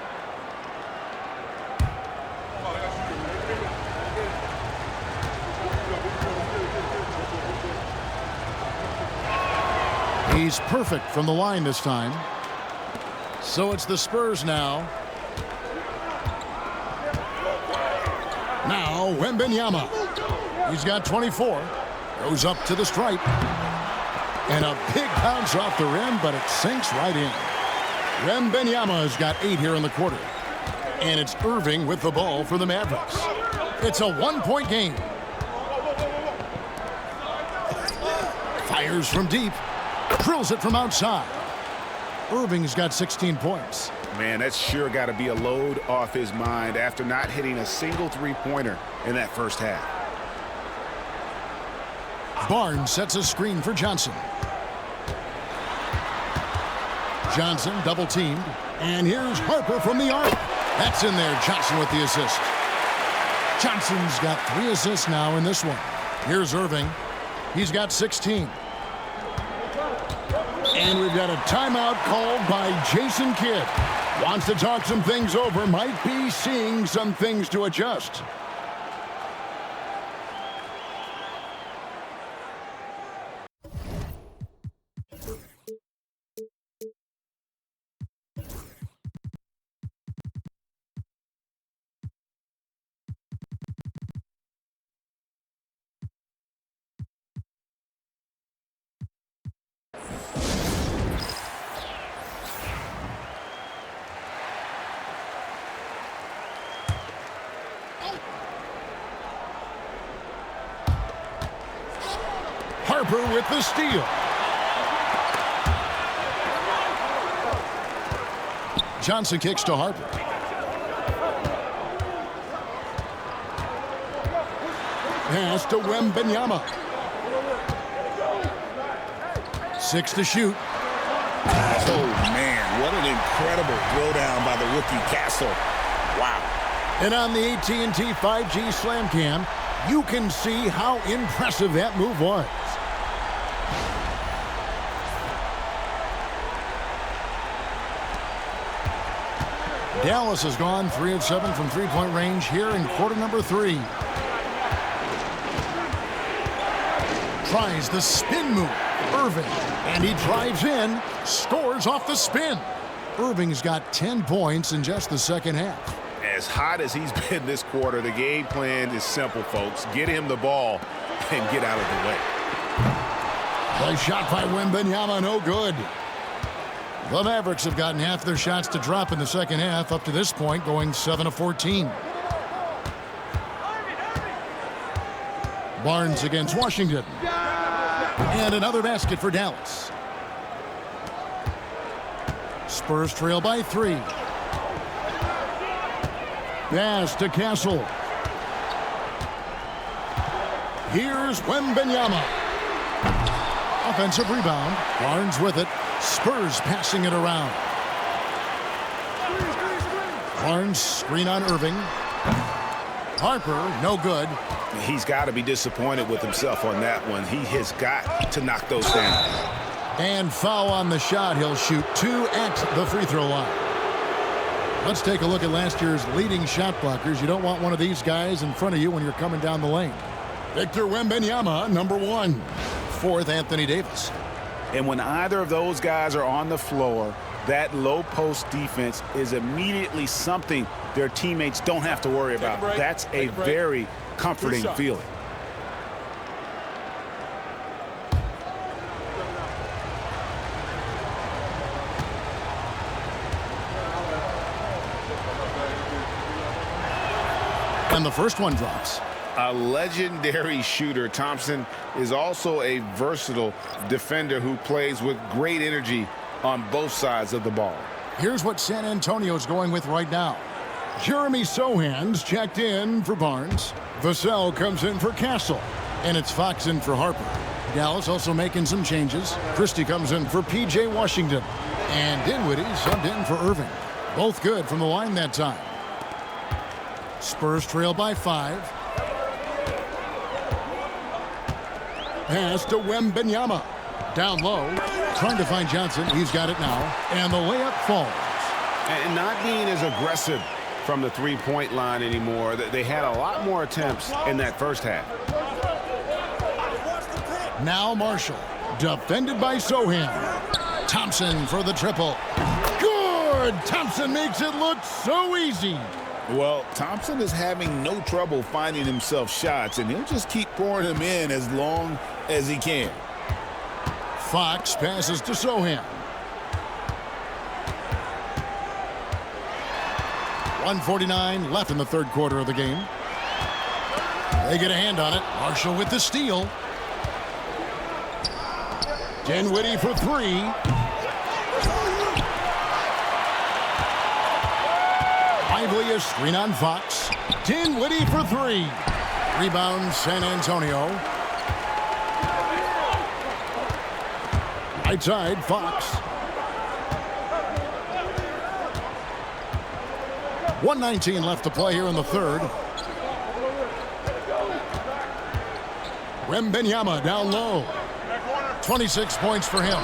He's perfect from the line this time. So it's the Spurs now. Now Wembanyama. He's got 24. Goes up to the stripe. And a big bounce off the rim, but it sinks right in. Wembanyama has got 8 here in the quarter. And it's Irving with the ball for the Mavericks. It's a one-point game. Fires from deep. Drills it from outside. Irving's got 16 points. Man, that's sure got to be a load off his mind after not hitting a single three-pointer in that first half. Barnes sets a screen for Johnson. Johnson double-teamed. And here's Harper from the arc. That's in there. Johnson with the assist. Johnson's got 3 assists now in this one. Here's Irving. He's got 16. And we've got a timeout called by Jason Kidd. Wants to talk some things over. Might be seeing some things to adjust. Harper with the steal. Johnson kicks to Harper. Pass to Wembanyama. 6 to shoot. Oh, man, what an incredible throwdown by the rookie Castle. Wow. And on the AT&T 5G Slam Cam, you can see how impressive that move was. Dallas has gone 3 of 7 from three-point range here in quarter number 3. Tries the spin move. Irving. And he drives in. Scores off the spin. Irving's got 10 points in just the second half. As hot as he's been this quarter, the game plan is simple, folks. Get him the ball and get out of the way. The shot by Wembanyama, no good. The Mavericks have gotten half their shots to drop in the second half, up to this point, going 7 of 14. Barnes against Washington. And another basket for Dallas. Spurs trail by 3. Pass to Castle. Here's Wembanyama. Offensive rebound. Barnes with it. Spurs passing it around. Barnes screen on Irving. Harper, no good. He's got to be disappointed with himself on that one. He has got to knock those down. And foul on the shot. He'll shoot 2 at the free throw line. Let's take a look at last year's leading shot blockers. You don't want one of these guys in front of you when you're coming down the lane. Victor Wembanyama, number 1. 4th, Anthony Davis. And when either of those guys are on the floor, that low post defense is immediately something their teammates don't have to worry about. That's a very comforting feeling. And the first one drops. A legendary shooter, Thompson is also a versatile defender who plays with great energy on both sides of the ball. Here's what San Antonio's going with right now. Jeremy Sohan's checked in for Barnes. Vassell comes in for Castle. And it's Fox in for Harper. Dallas also making some changes. Christie comes in for P.J. Washington. And Dinwiddie subbed in for Irving. Both good from the line that time. Spurs trail by 5. pass to Wembanyama. Down low, trying to find Johnson. He's got it now, and the layup falls. And not being as aggressive from the three-point line anymore. They had a lot more attempts in that first half. Now Marshall, defended by Sochan. Thompson for the triple. Good! Thompson makes it look so easy. Well, Thompson is having no trouble finding himself shots, and he'll just keep pouring them in as long as he can. Fox passes to Sochan. 1:49 left in the third quarter of the game. They get a hand on it. Marshall with the steal. Dinwiddie for three. Lively a screen on Fox. Dinwiddie for three. Rebound San Antonio. Right side, Fox. 1:19 left to play here in the third. Wembanyama down low. 26 points for him.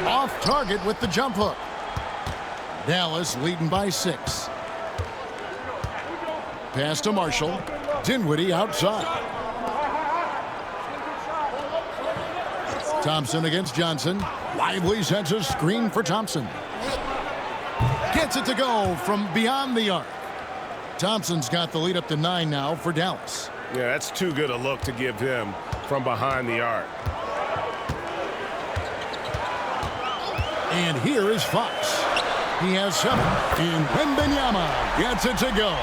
Off target with the jump hook. Dallas leading by 6. Pass to Marshall. Dinwiddie outside. Thompson against Johnson. Lively sends a screen for Thompson. Gets it to go from beyond the arc. Thompson's got the lead up to 9 now for Dallas. Yeah, that's too good a look to give him from behind the arc. And here is Fox. He has 7. And Wembanyama gets it to go.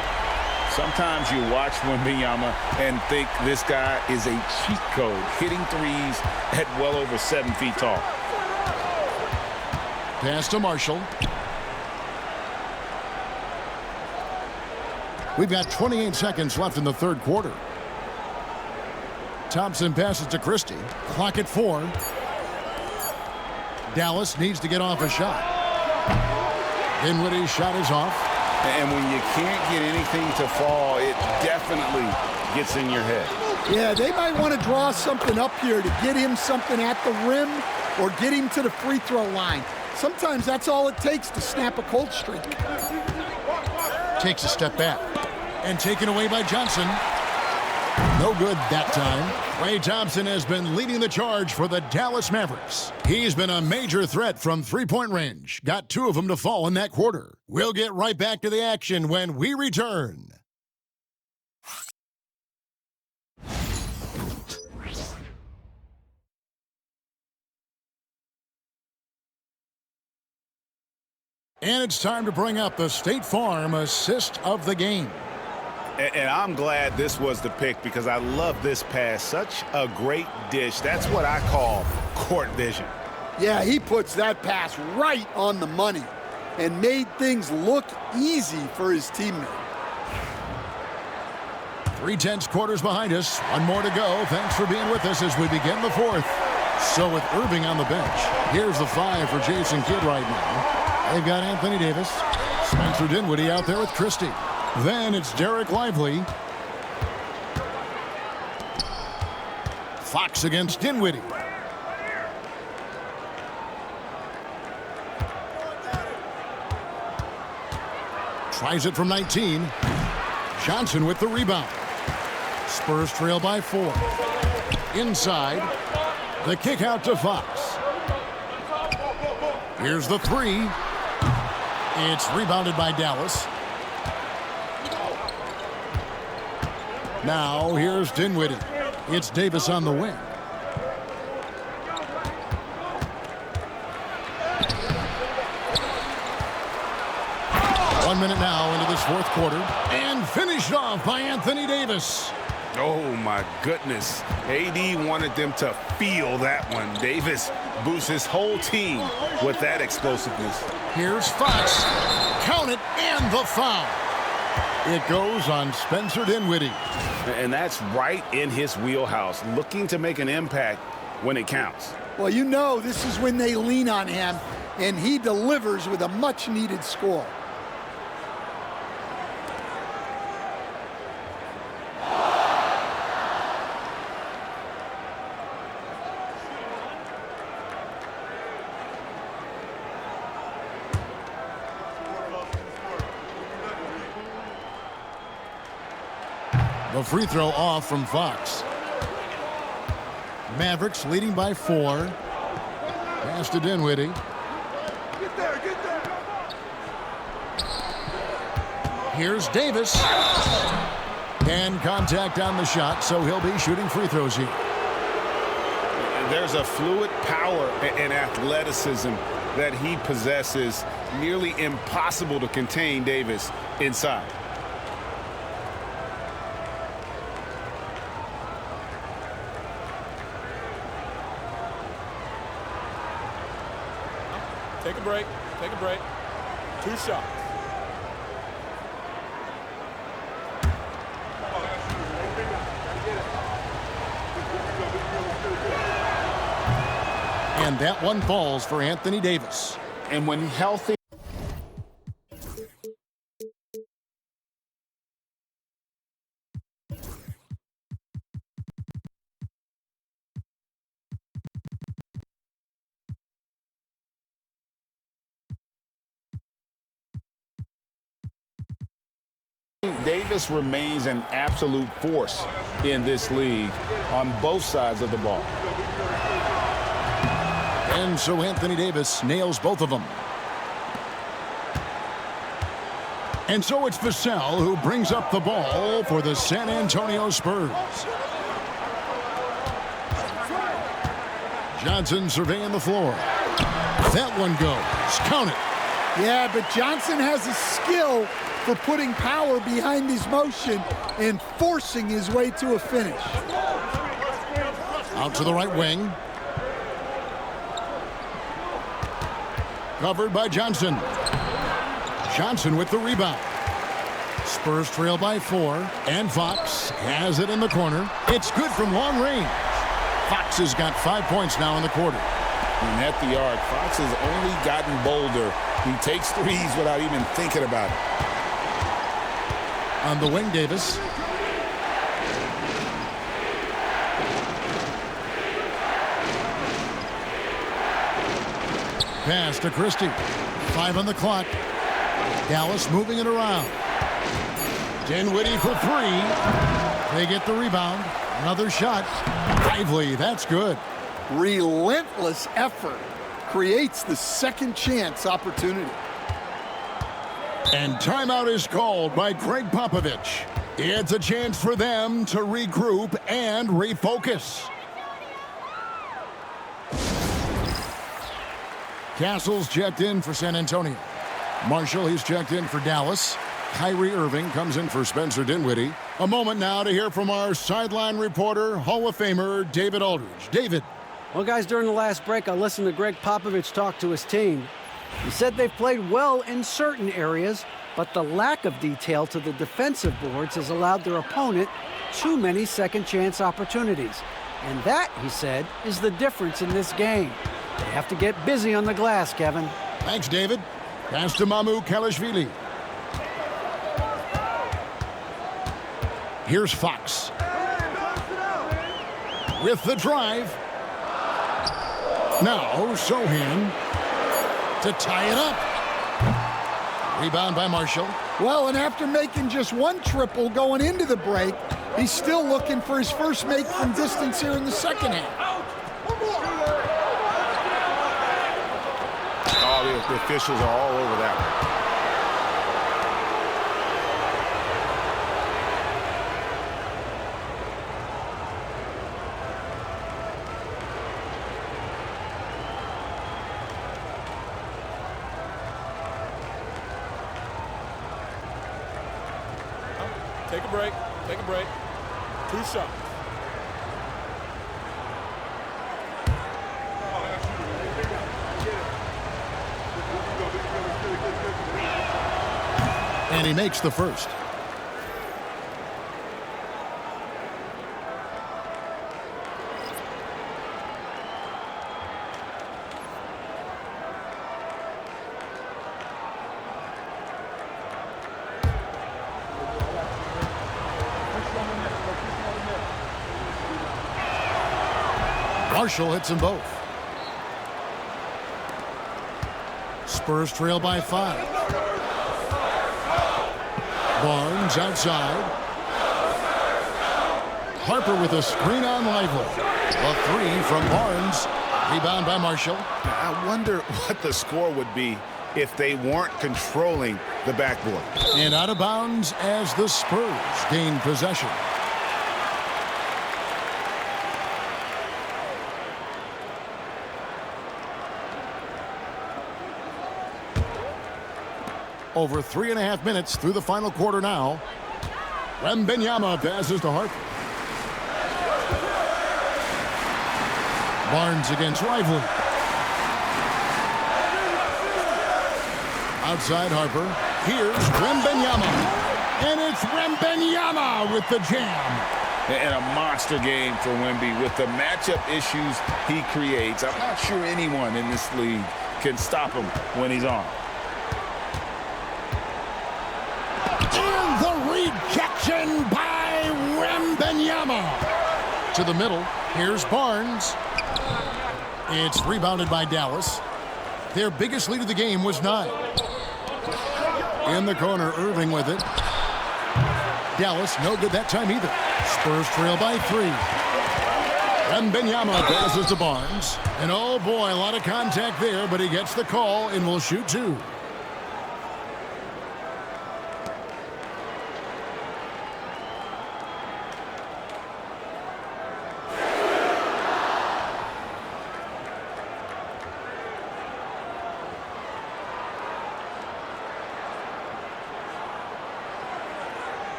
Sometimes you watch Wembanyama and think this guy is a cheat code, hitting threes at well over 7 feet tall. Pass to Marshall. We've got 28 seconds left in the third quarter. Thompson passes to Christie. Clock at 4. Dallas needs to get off a shot. Dinwiddie's shot is off. And when you can't get anything to fall, it definitely gets in your head. Yeah, they might want to draw something up here to get him something at the rim or get him to the free throw line. Sometimes that's all it takes to snap a cold streak. Takes a step back. And taken away by Johnson. No good that time. Klay Thompson has been leading the charge for the Dallas Mavericks. He's been a major threat from three-point range. Got 2 of them to fall in that quarter. We'll get right back to the action when we return. And it's time to bring up the State Farm assist of the game. And I'm glad this was the pick because I love this pass. Such a great dish. That's what I call court vision. Yeah, he puts that pass right on the money and made things look easy for his teammate. 3/10 quarters behind us. 1 more to go. Thanks for being with us as we begin the fourth. So with Irving on the bench, here's the 5 for Jason Kidd right now. They've got Anthony Davis. Spencer Dinwiddie out there with Christie. Then it's Derek Lively. Fox against Dinwiddie. Tries it from 19. Johnson with the rebound. Spurs trail by 4. Inside. The kick out to Fox. Here's the 3. It's rebounded by Dallas. Now here's Dinwiddie. It's Davis on the wing. One minute now into this fourth quarter. And finished off by Anthony Davis. Oh, my goodness. AD wanted them to feel that one. Davis boosts his whole team with that explosiveness. Here's Fox. Count it and the foul. It goes on Spencer Dinwiddie. And that's right in his wheelhouse, looking to make an impact when it counts. Well, you know this is when they lean on him, and he delivers with a much-needed score. The free throw off from Fox. Mavericks leading by 4. Pass to Dinwiddie. Get there, get there. Here's Davis. And contact on the shot, so he'll be shooting free throws here. There's a fluid power and athleticism that he possesses. Nearly impossible to contain Davis inside. Take a break. Take a break. 2 shots. And that one falls for Anthony Davis. And when healthy, Davis remains an absolute force in this league on both sides of the ball. And so Anthony Davis nails both of them. And so it's Vassell who brings up the ball for the San Antonio Spurs. Johnson surveying the floor. That one goes. Count it. Yeah, but Johnson has a skill for putting power behind his motion and forcing his way to a finish. Out to the right wing. Covered by Johnson. Johnson with the rebound. Spurs trail by 4, and Fox has it in the corner. It's good from long range. Fox has got 5 points now in the quarter. And at the arc, Fox has only gotten bolder. He takes threes without even thinking about it. On the wing, Davis. Pass to Christie. 5 on the clock. Dallas moving it around. Dinwiddie for 3. They get the rebound. Another shot. Lively, that's good. Relentless effort creates the second chance opportunity. And timeout is called by Greg Popovich. It's a chance for them to regroup and refocus. Castle's checked in for San Antonio. Marshall, he's checked in for Dallas. Kyrie Irving comes in for Spencer Dinwiddie. A moment now to hear from our sideline reporter, Hall of Famer David Aldridge. David. Well, guys, during the last break, I listened to Greg Popovich talk to his team. He said they've played well in certain areas, but the lack of detail to the defensive boards has allowed their opponent too many second-chance opportunities. And that, he said, is the difference in this game. They have to get busy on the glass, Kevin. Thanks, David. Pass to 𝙤𝙤𝙪'𝙡. Here's Fox. With the drive. Now, Sochan to tie it up. Rebound by Marshall. Well, and after making just 1 triple going into the break, he's still looking for his first make from distance here in the second half. Oh, the officials are all over that one. Take a break. Take a break. 2 shots. And he makes the first. Marshall hits them both. Spurs trail by 5. Barnes outside. Harper with a screen on Lively. A three from Barnes. Rebound by Marshall. I wonder what the score would be if they weren't controlling the backboard. And out of bounds as the Spurs gain possession. Over 3.5 minutes through the final quarter now. Wembanyama passes to Harper. Barnes against Lively. Outside Harper. Here's Wembanyama. And it's Wembanyama with the jam. And a monster game for Wemby with the matchup issues he creates. I'm not sure anyone in this league can stop him when he's on. And the rejection by Wembanyama. To the middle. Here's Barnes. It's rebounded by Dallas. Their biggest lead of the game was 9. In the corner, Irving with it. Dallas, no good that time either. Spurs trail by 3. Wembanyama passes to Barnes. And oh boy, a lot of contact there, but he gets the call and will shoot 2.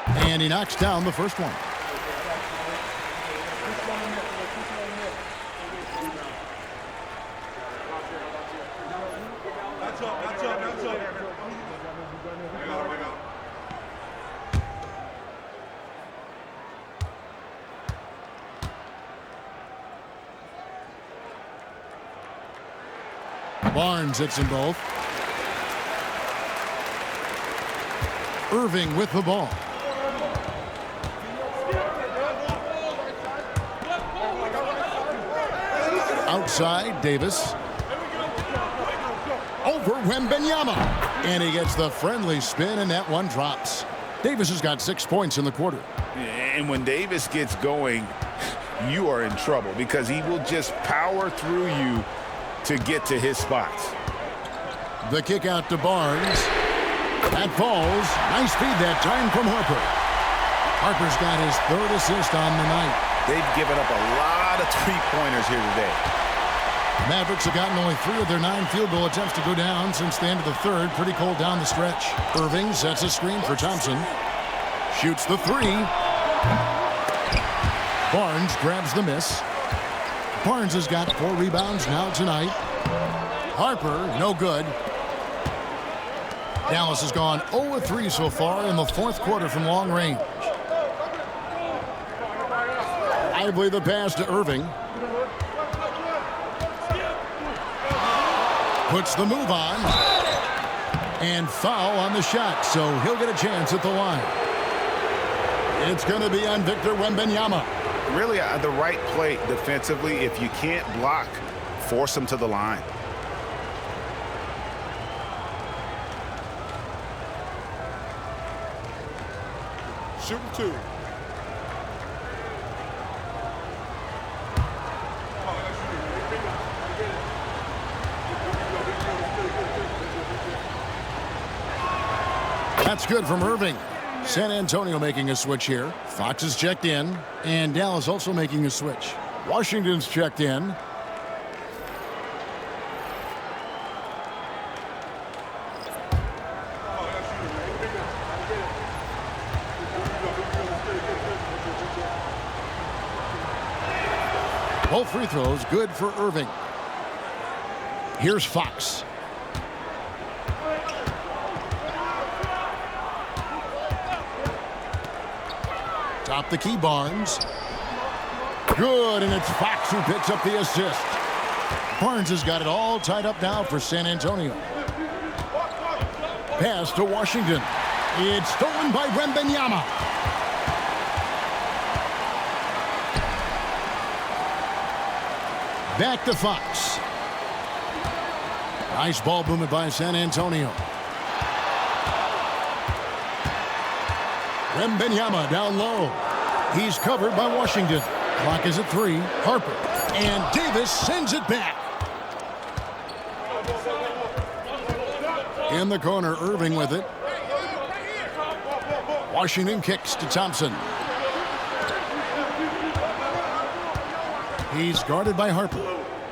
And he knocks down the first one. Barnes hits them both. Irving with the ball. Outside, Davis. Over Wembanyama. And he gets the friendly spin, and that one drops. Davis has got 6 points in the quarter. And when Davis gets going, you are in trouble because he will just power through you to get to his spots. The kick out to Barnes. That falls. Nice feed that time from Harper. Harper's got his 3rd assist on the night. They've given up a lot of three-pointers here today. The Mavericks have gotten only 3 of their 9 field goal attempts to go down since the end of the 3rd. Pretty cold down the stretch. Irving sets a screen for Thompson. Shoots the 3. Barnes grabs the miss. Barnes has got 4 rebounds now tonight. Harper, no good. Dallas has gone 0-3 so far in the 4th quarter from long range. Lively the pass to Irving. Puts the move on. And foul on the shot, so he'll get a chance at the line. It's going to be on Victor Wembanyama. Really, the right play defensively. If you can't block, force him to the line. Shooting 2. That's good from Irving. San Antonio making a switch here. Fox is checked in, and Dallas also making a switch. Washington's checked in. Both free throws good for Irving. Here's Fox. Top the key, Barnes. Good, and it's Fox who picks up the assist. Barnes has got it all tied up now for San Antonio. Pass to Washington. It's stolen by Wembanyama. Back to Fox. Nice ball movement by San Antonio. Wembanyama down low. He's covered by Washington. Clock is at 3. Harper. And Davis sends it back. In the corner, Irving with it. Washington kicks to Thompson. He's guarded by Harper.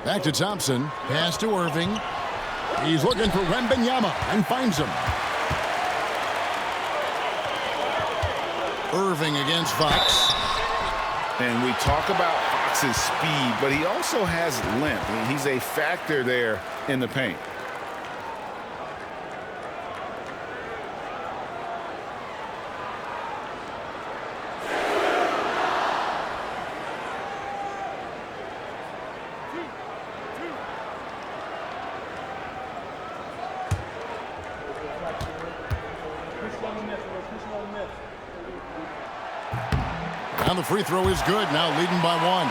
Back to Thompson. Pass to Irving. He's looking for Wembanyama and finds him. Irving against Fox. And we talk about Fox's speed, but he also has length. And he's a factor there in the paint. And the free throw is good, now leading by 1.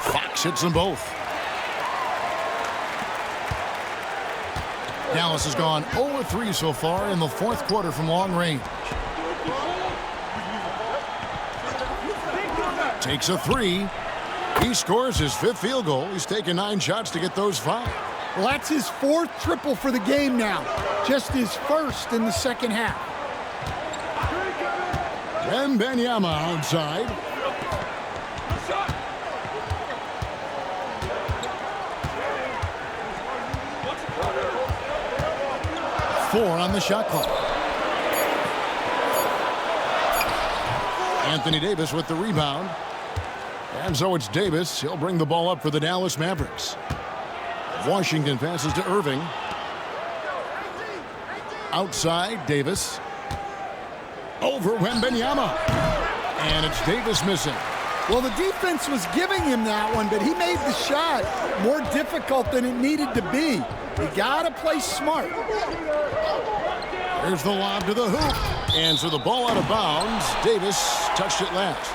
Fox hits them both. Dallas has gone 0-3 so far in the fourth quarter from long range. Takes a 3. He scores his 5th field goal. He's taken 9 shots to get those 5. Well, that's his 4th triple for the game now. Just his 1st in the second half. Wembanyama outside. Four on the shot clock. Anthony Davis with the rebound. And so it's Davis. He'll bring the ball up for the Dallas Mavericks. Washington passes to Irving. Outside, Davis. Over Wembanyama. And it's Davis missing. Well, the defense was giving him that one, but he made the shot more difficult than it needed to be. You gotta play smart. Here's the lob to the hoop. And so the ball out of bounds. Davis touched it last.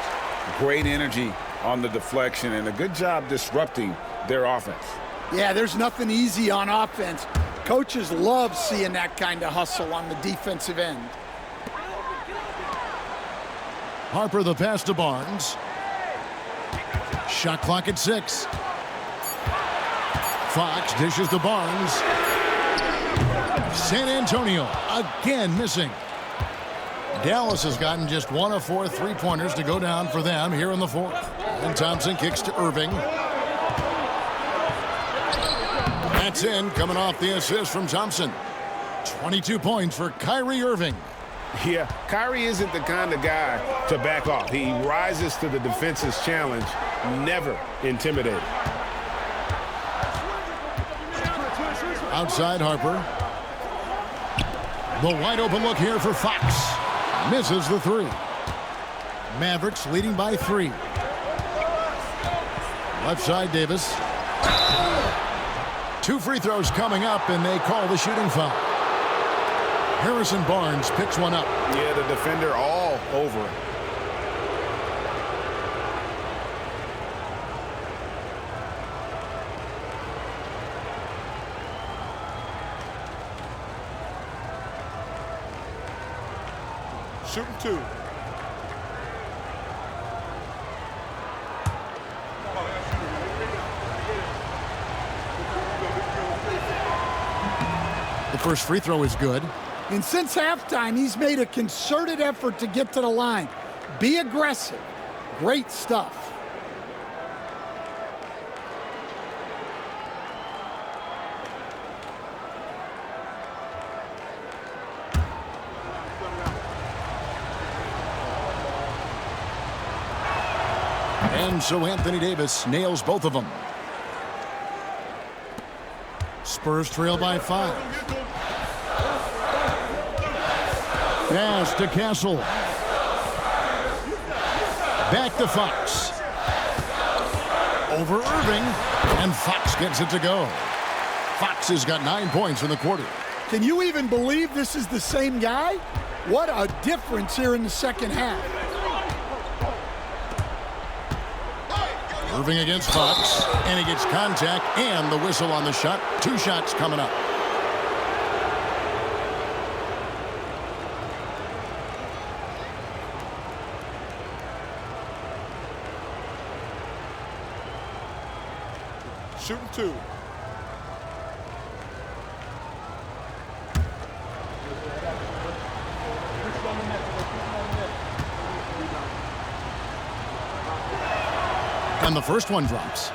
Great energy on the deflection and a good job disrupting their offense. Yeah, there's nothing easy on offense. Coaches love seeing that kind of hustle on the defensive end. Harper the pass to Barnes. Shot clock at 6. Fox dishes to Barnes. San Antonio again missing. Dallas has gotten just 1 of 4 3-pointers to go down for them here in the fourth. And Thompson kicks to Irving. That's in, coming off the assist from Thompson. 22 points for Kyrie Irving. Yeah, Kyrie isn't the kind of guy to back off. He rises to the defense's challenge, never intimidated. Outside Harper. The wide open look here for Fox. Misses the 3. Mavericks leading by 3. Left side Davis. 2 free throws coming up, and they call the shooting foul. Harrison Barnes picks one up. Yeah, the defender all over it. Shooting 2. The first free throw is good. And since halftime, he's made a concerted effort to get to the line. Be aggressive. Great stuff. And so Anthony Davis nails both of them. Spurs trail by 5. Pass to Castle. Back to Fox. Over Irving, and Fox gets it to go. Fox has got 9 points in the quarter. Can you even believe this is the same guy? What a difference here in the second half. Irving against Fox, and he gets contact and the whistle on the shot. 2 shots coming up. Shooting 2. And the first one drops.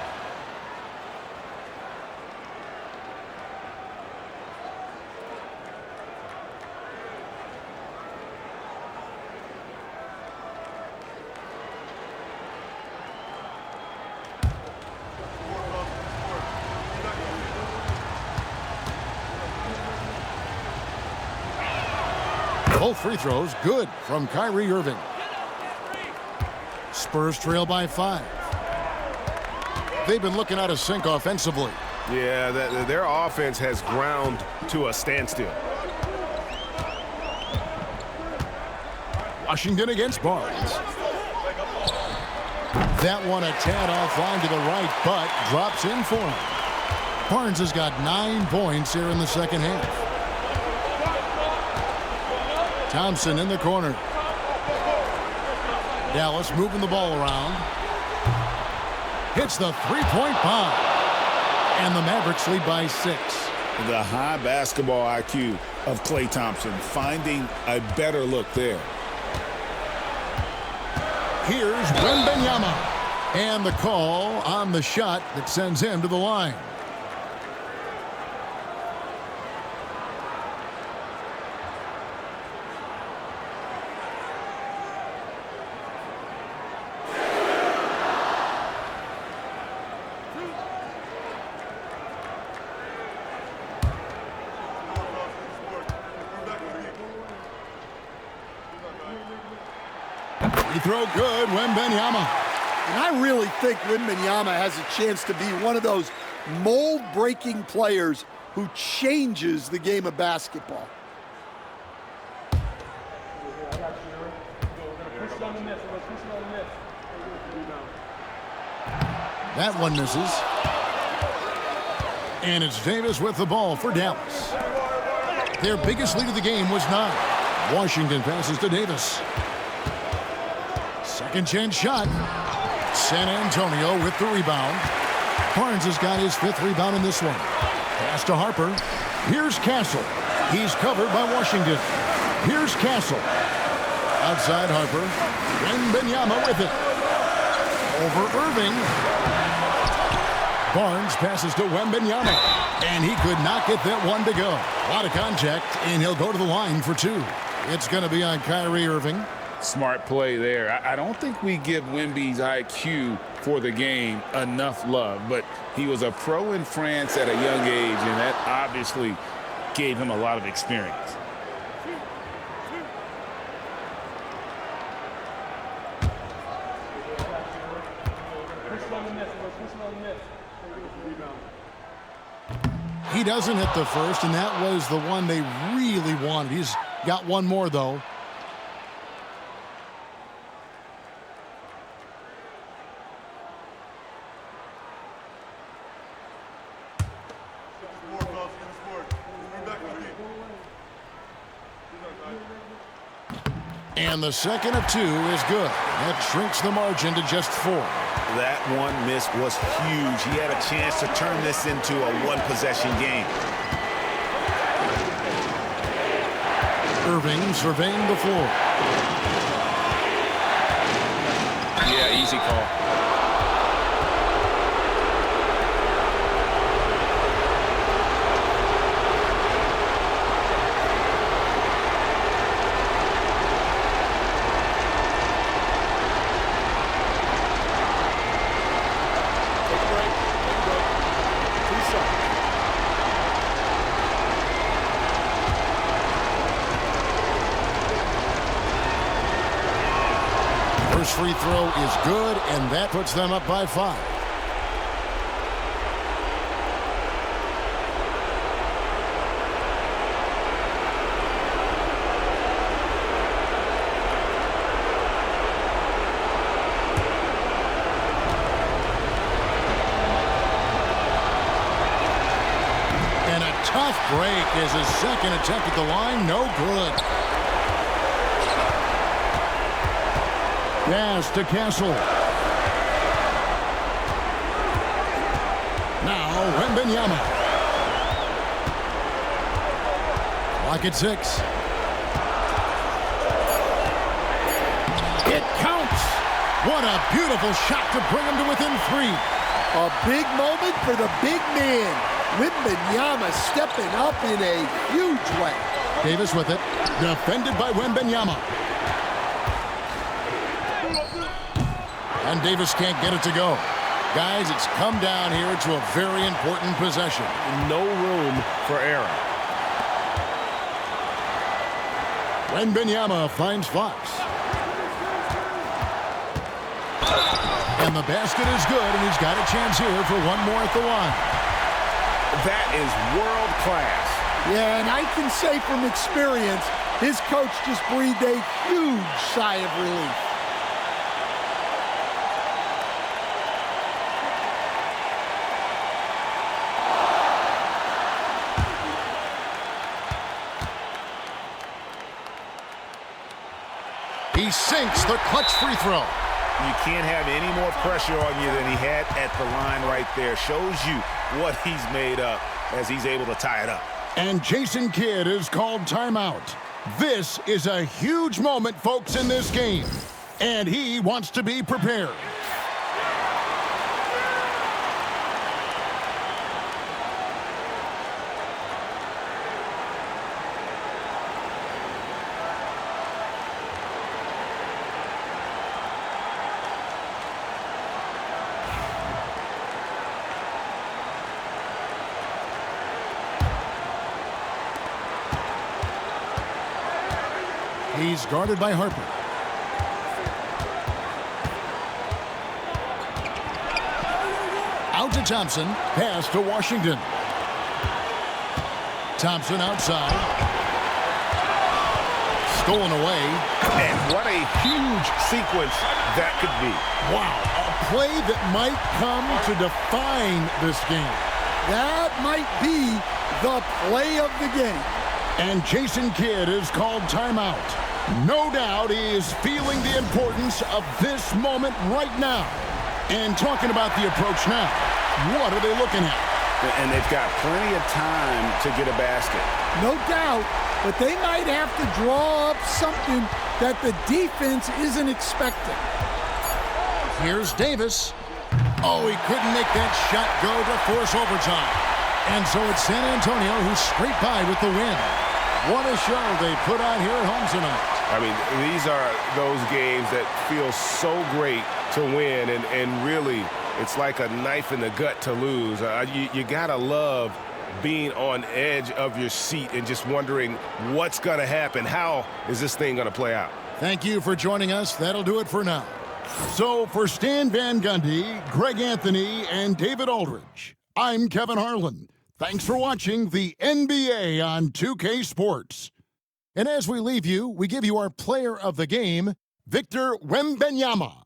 Both free throws good from Kyrie Irving. Spurs trail by 5. They've been looking out of sync offensively. Yeah, their offense has ground to a standstill. Washington against Barnes. That one a tad offline to the right, but drops in for him. Barnes has got 9 points here in the second half. Thompson in the corner. Dallas moving the ball around. Hits the three-point bomb. And the Mavericks lead by 6. The high basketball IQ of Klay Thompson, finding a better look there. Here's Wembanyama. And the call on the shot that sends him to the line. Free throw good, Wembanyama. And I really think Wembanyama has a chance to be one of those mold-breaking players who changes the game of basketball. That one misses. And it's Davis with the ball for Dallas. Their biggest lead of the game was 9. Washington passes to Davis. Second chance shot. San Antonio with the rebound. Barnes has got his 5th rebound in this one. Pass to Harper. Here's Castle. He's covered by Washington. Here's Castle. Outside Harper. Wembanyama with it. Over Irving. Barnes passes to Wembanyama. And he could not get that one to go. A lot of contact, and he'll go to the line for 2. It's going to be on Kyrie Irving. Smart play there. I don't think we give Wemby's IQ for the game enough love, but he was a pro in France at a young age, and that obviously gave him a lot of experience. He doesn't hit the first, and that was the one they really wanted. He's got one more, though. And the second of 2 is good. That shrinks the margin to just 4. That one miss was huge. He had a chance to turn this into a one-possession game. Irving surveying the floor. Yeah, easy call. First free throw is good, and that puts them up by 5. is his second attempt at the line. No good. Pass to Castle. Now Wembanyama. Clock at 6. It counts. What a beautiful shot to bring him to within 3. A big moment for the big man. Wembanyama stepping up in a huge way. Davis with it. Defended by Wembanyama. And Davis can't get it to go. Guys, it's come down here to a very important possession. No room for error. Wembanyama finds Fox. And the basket is good, and he's got a chance here for one more at the line. That is world class. Yeah, and I can say from experience, his coach just breathed a huge sigh of relief. He sinks the clutch free throw. You can't have any more pressure on you than he had at the line right there. Shows you what he's made up as he's able to tie it up. And Jason Kidd is called timeout. This is a huge moment, folks, in this game. And he wants to be prepared. He's guarded by Harper. Out to Thompson. Pass to Washington. Thompson outside. Stolen away. And what a huge sequence that could be. Wow, a play that might come to define this game. That might be the play of the game. And Jason Kidd is called timeout. No doubt he is feeling the importance of this moment right now. And talking about the approach now, what are they looking at? And they've got plenty of time to get a basket. No doubt, but they might have to draw up something that the defense isn't expecting. Here's Davis. Oh, he couldn't make that shot go to force overtime. And so it's San Antonio who's straight by with the win. What a show they put on here at home tonight. I mean, these are those games that feel so great to win, and really, it's like a knife in the gut to lose. You gotta love being on edge of your seat and just wondering what's gonna happen. How is this thing gonna play out? Thank you for joining us. That'll do it for now. So for Stan Van Gundy, Greg Anthony, and David Aldridge, I'm Kevin Harlan. Thanks for watching the NBA on 2K Sports. And as we leave you, we give you our player of the game, Victor Wembanyama.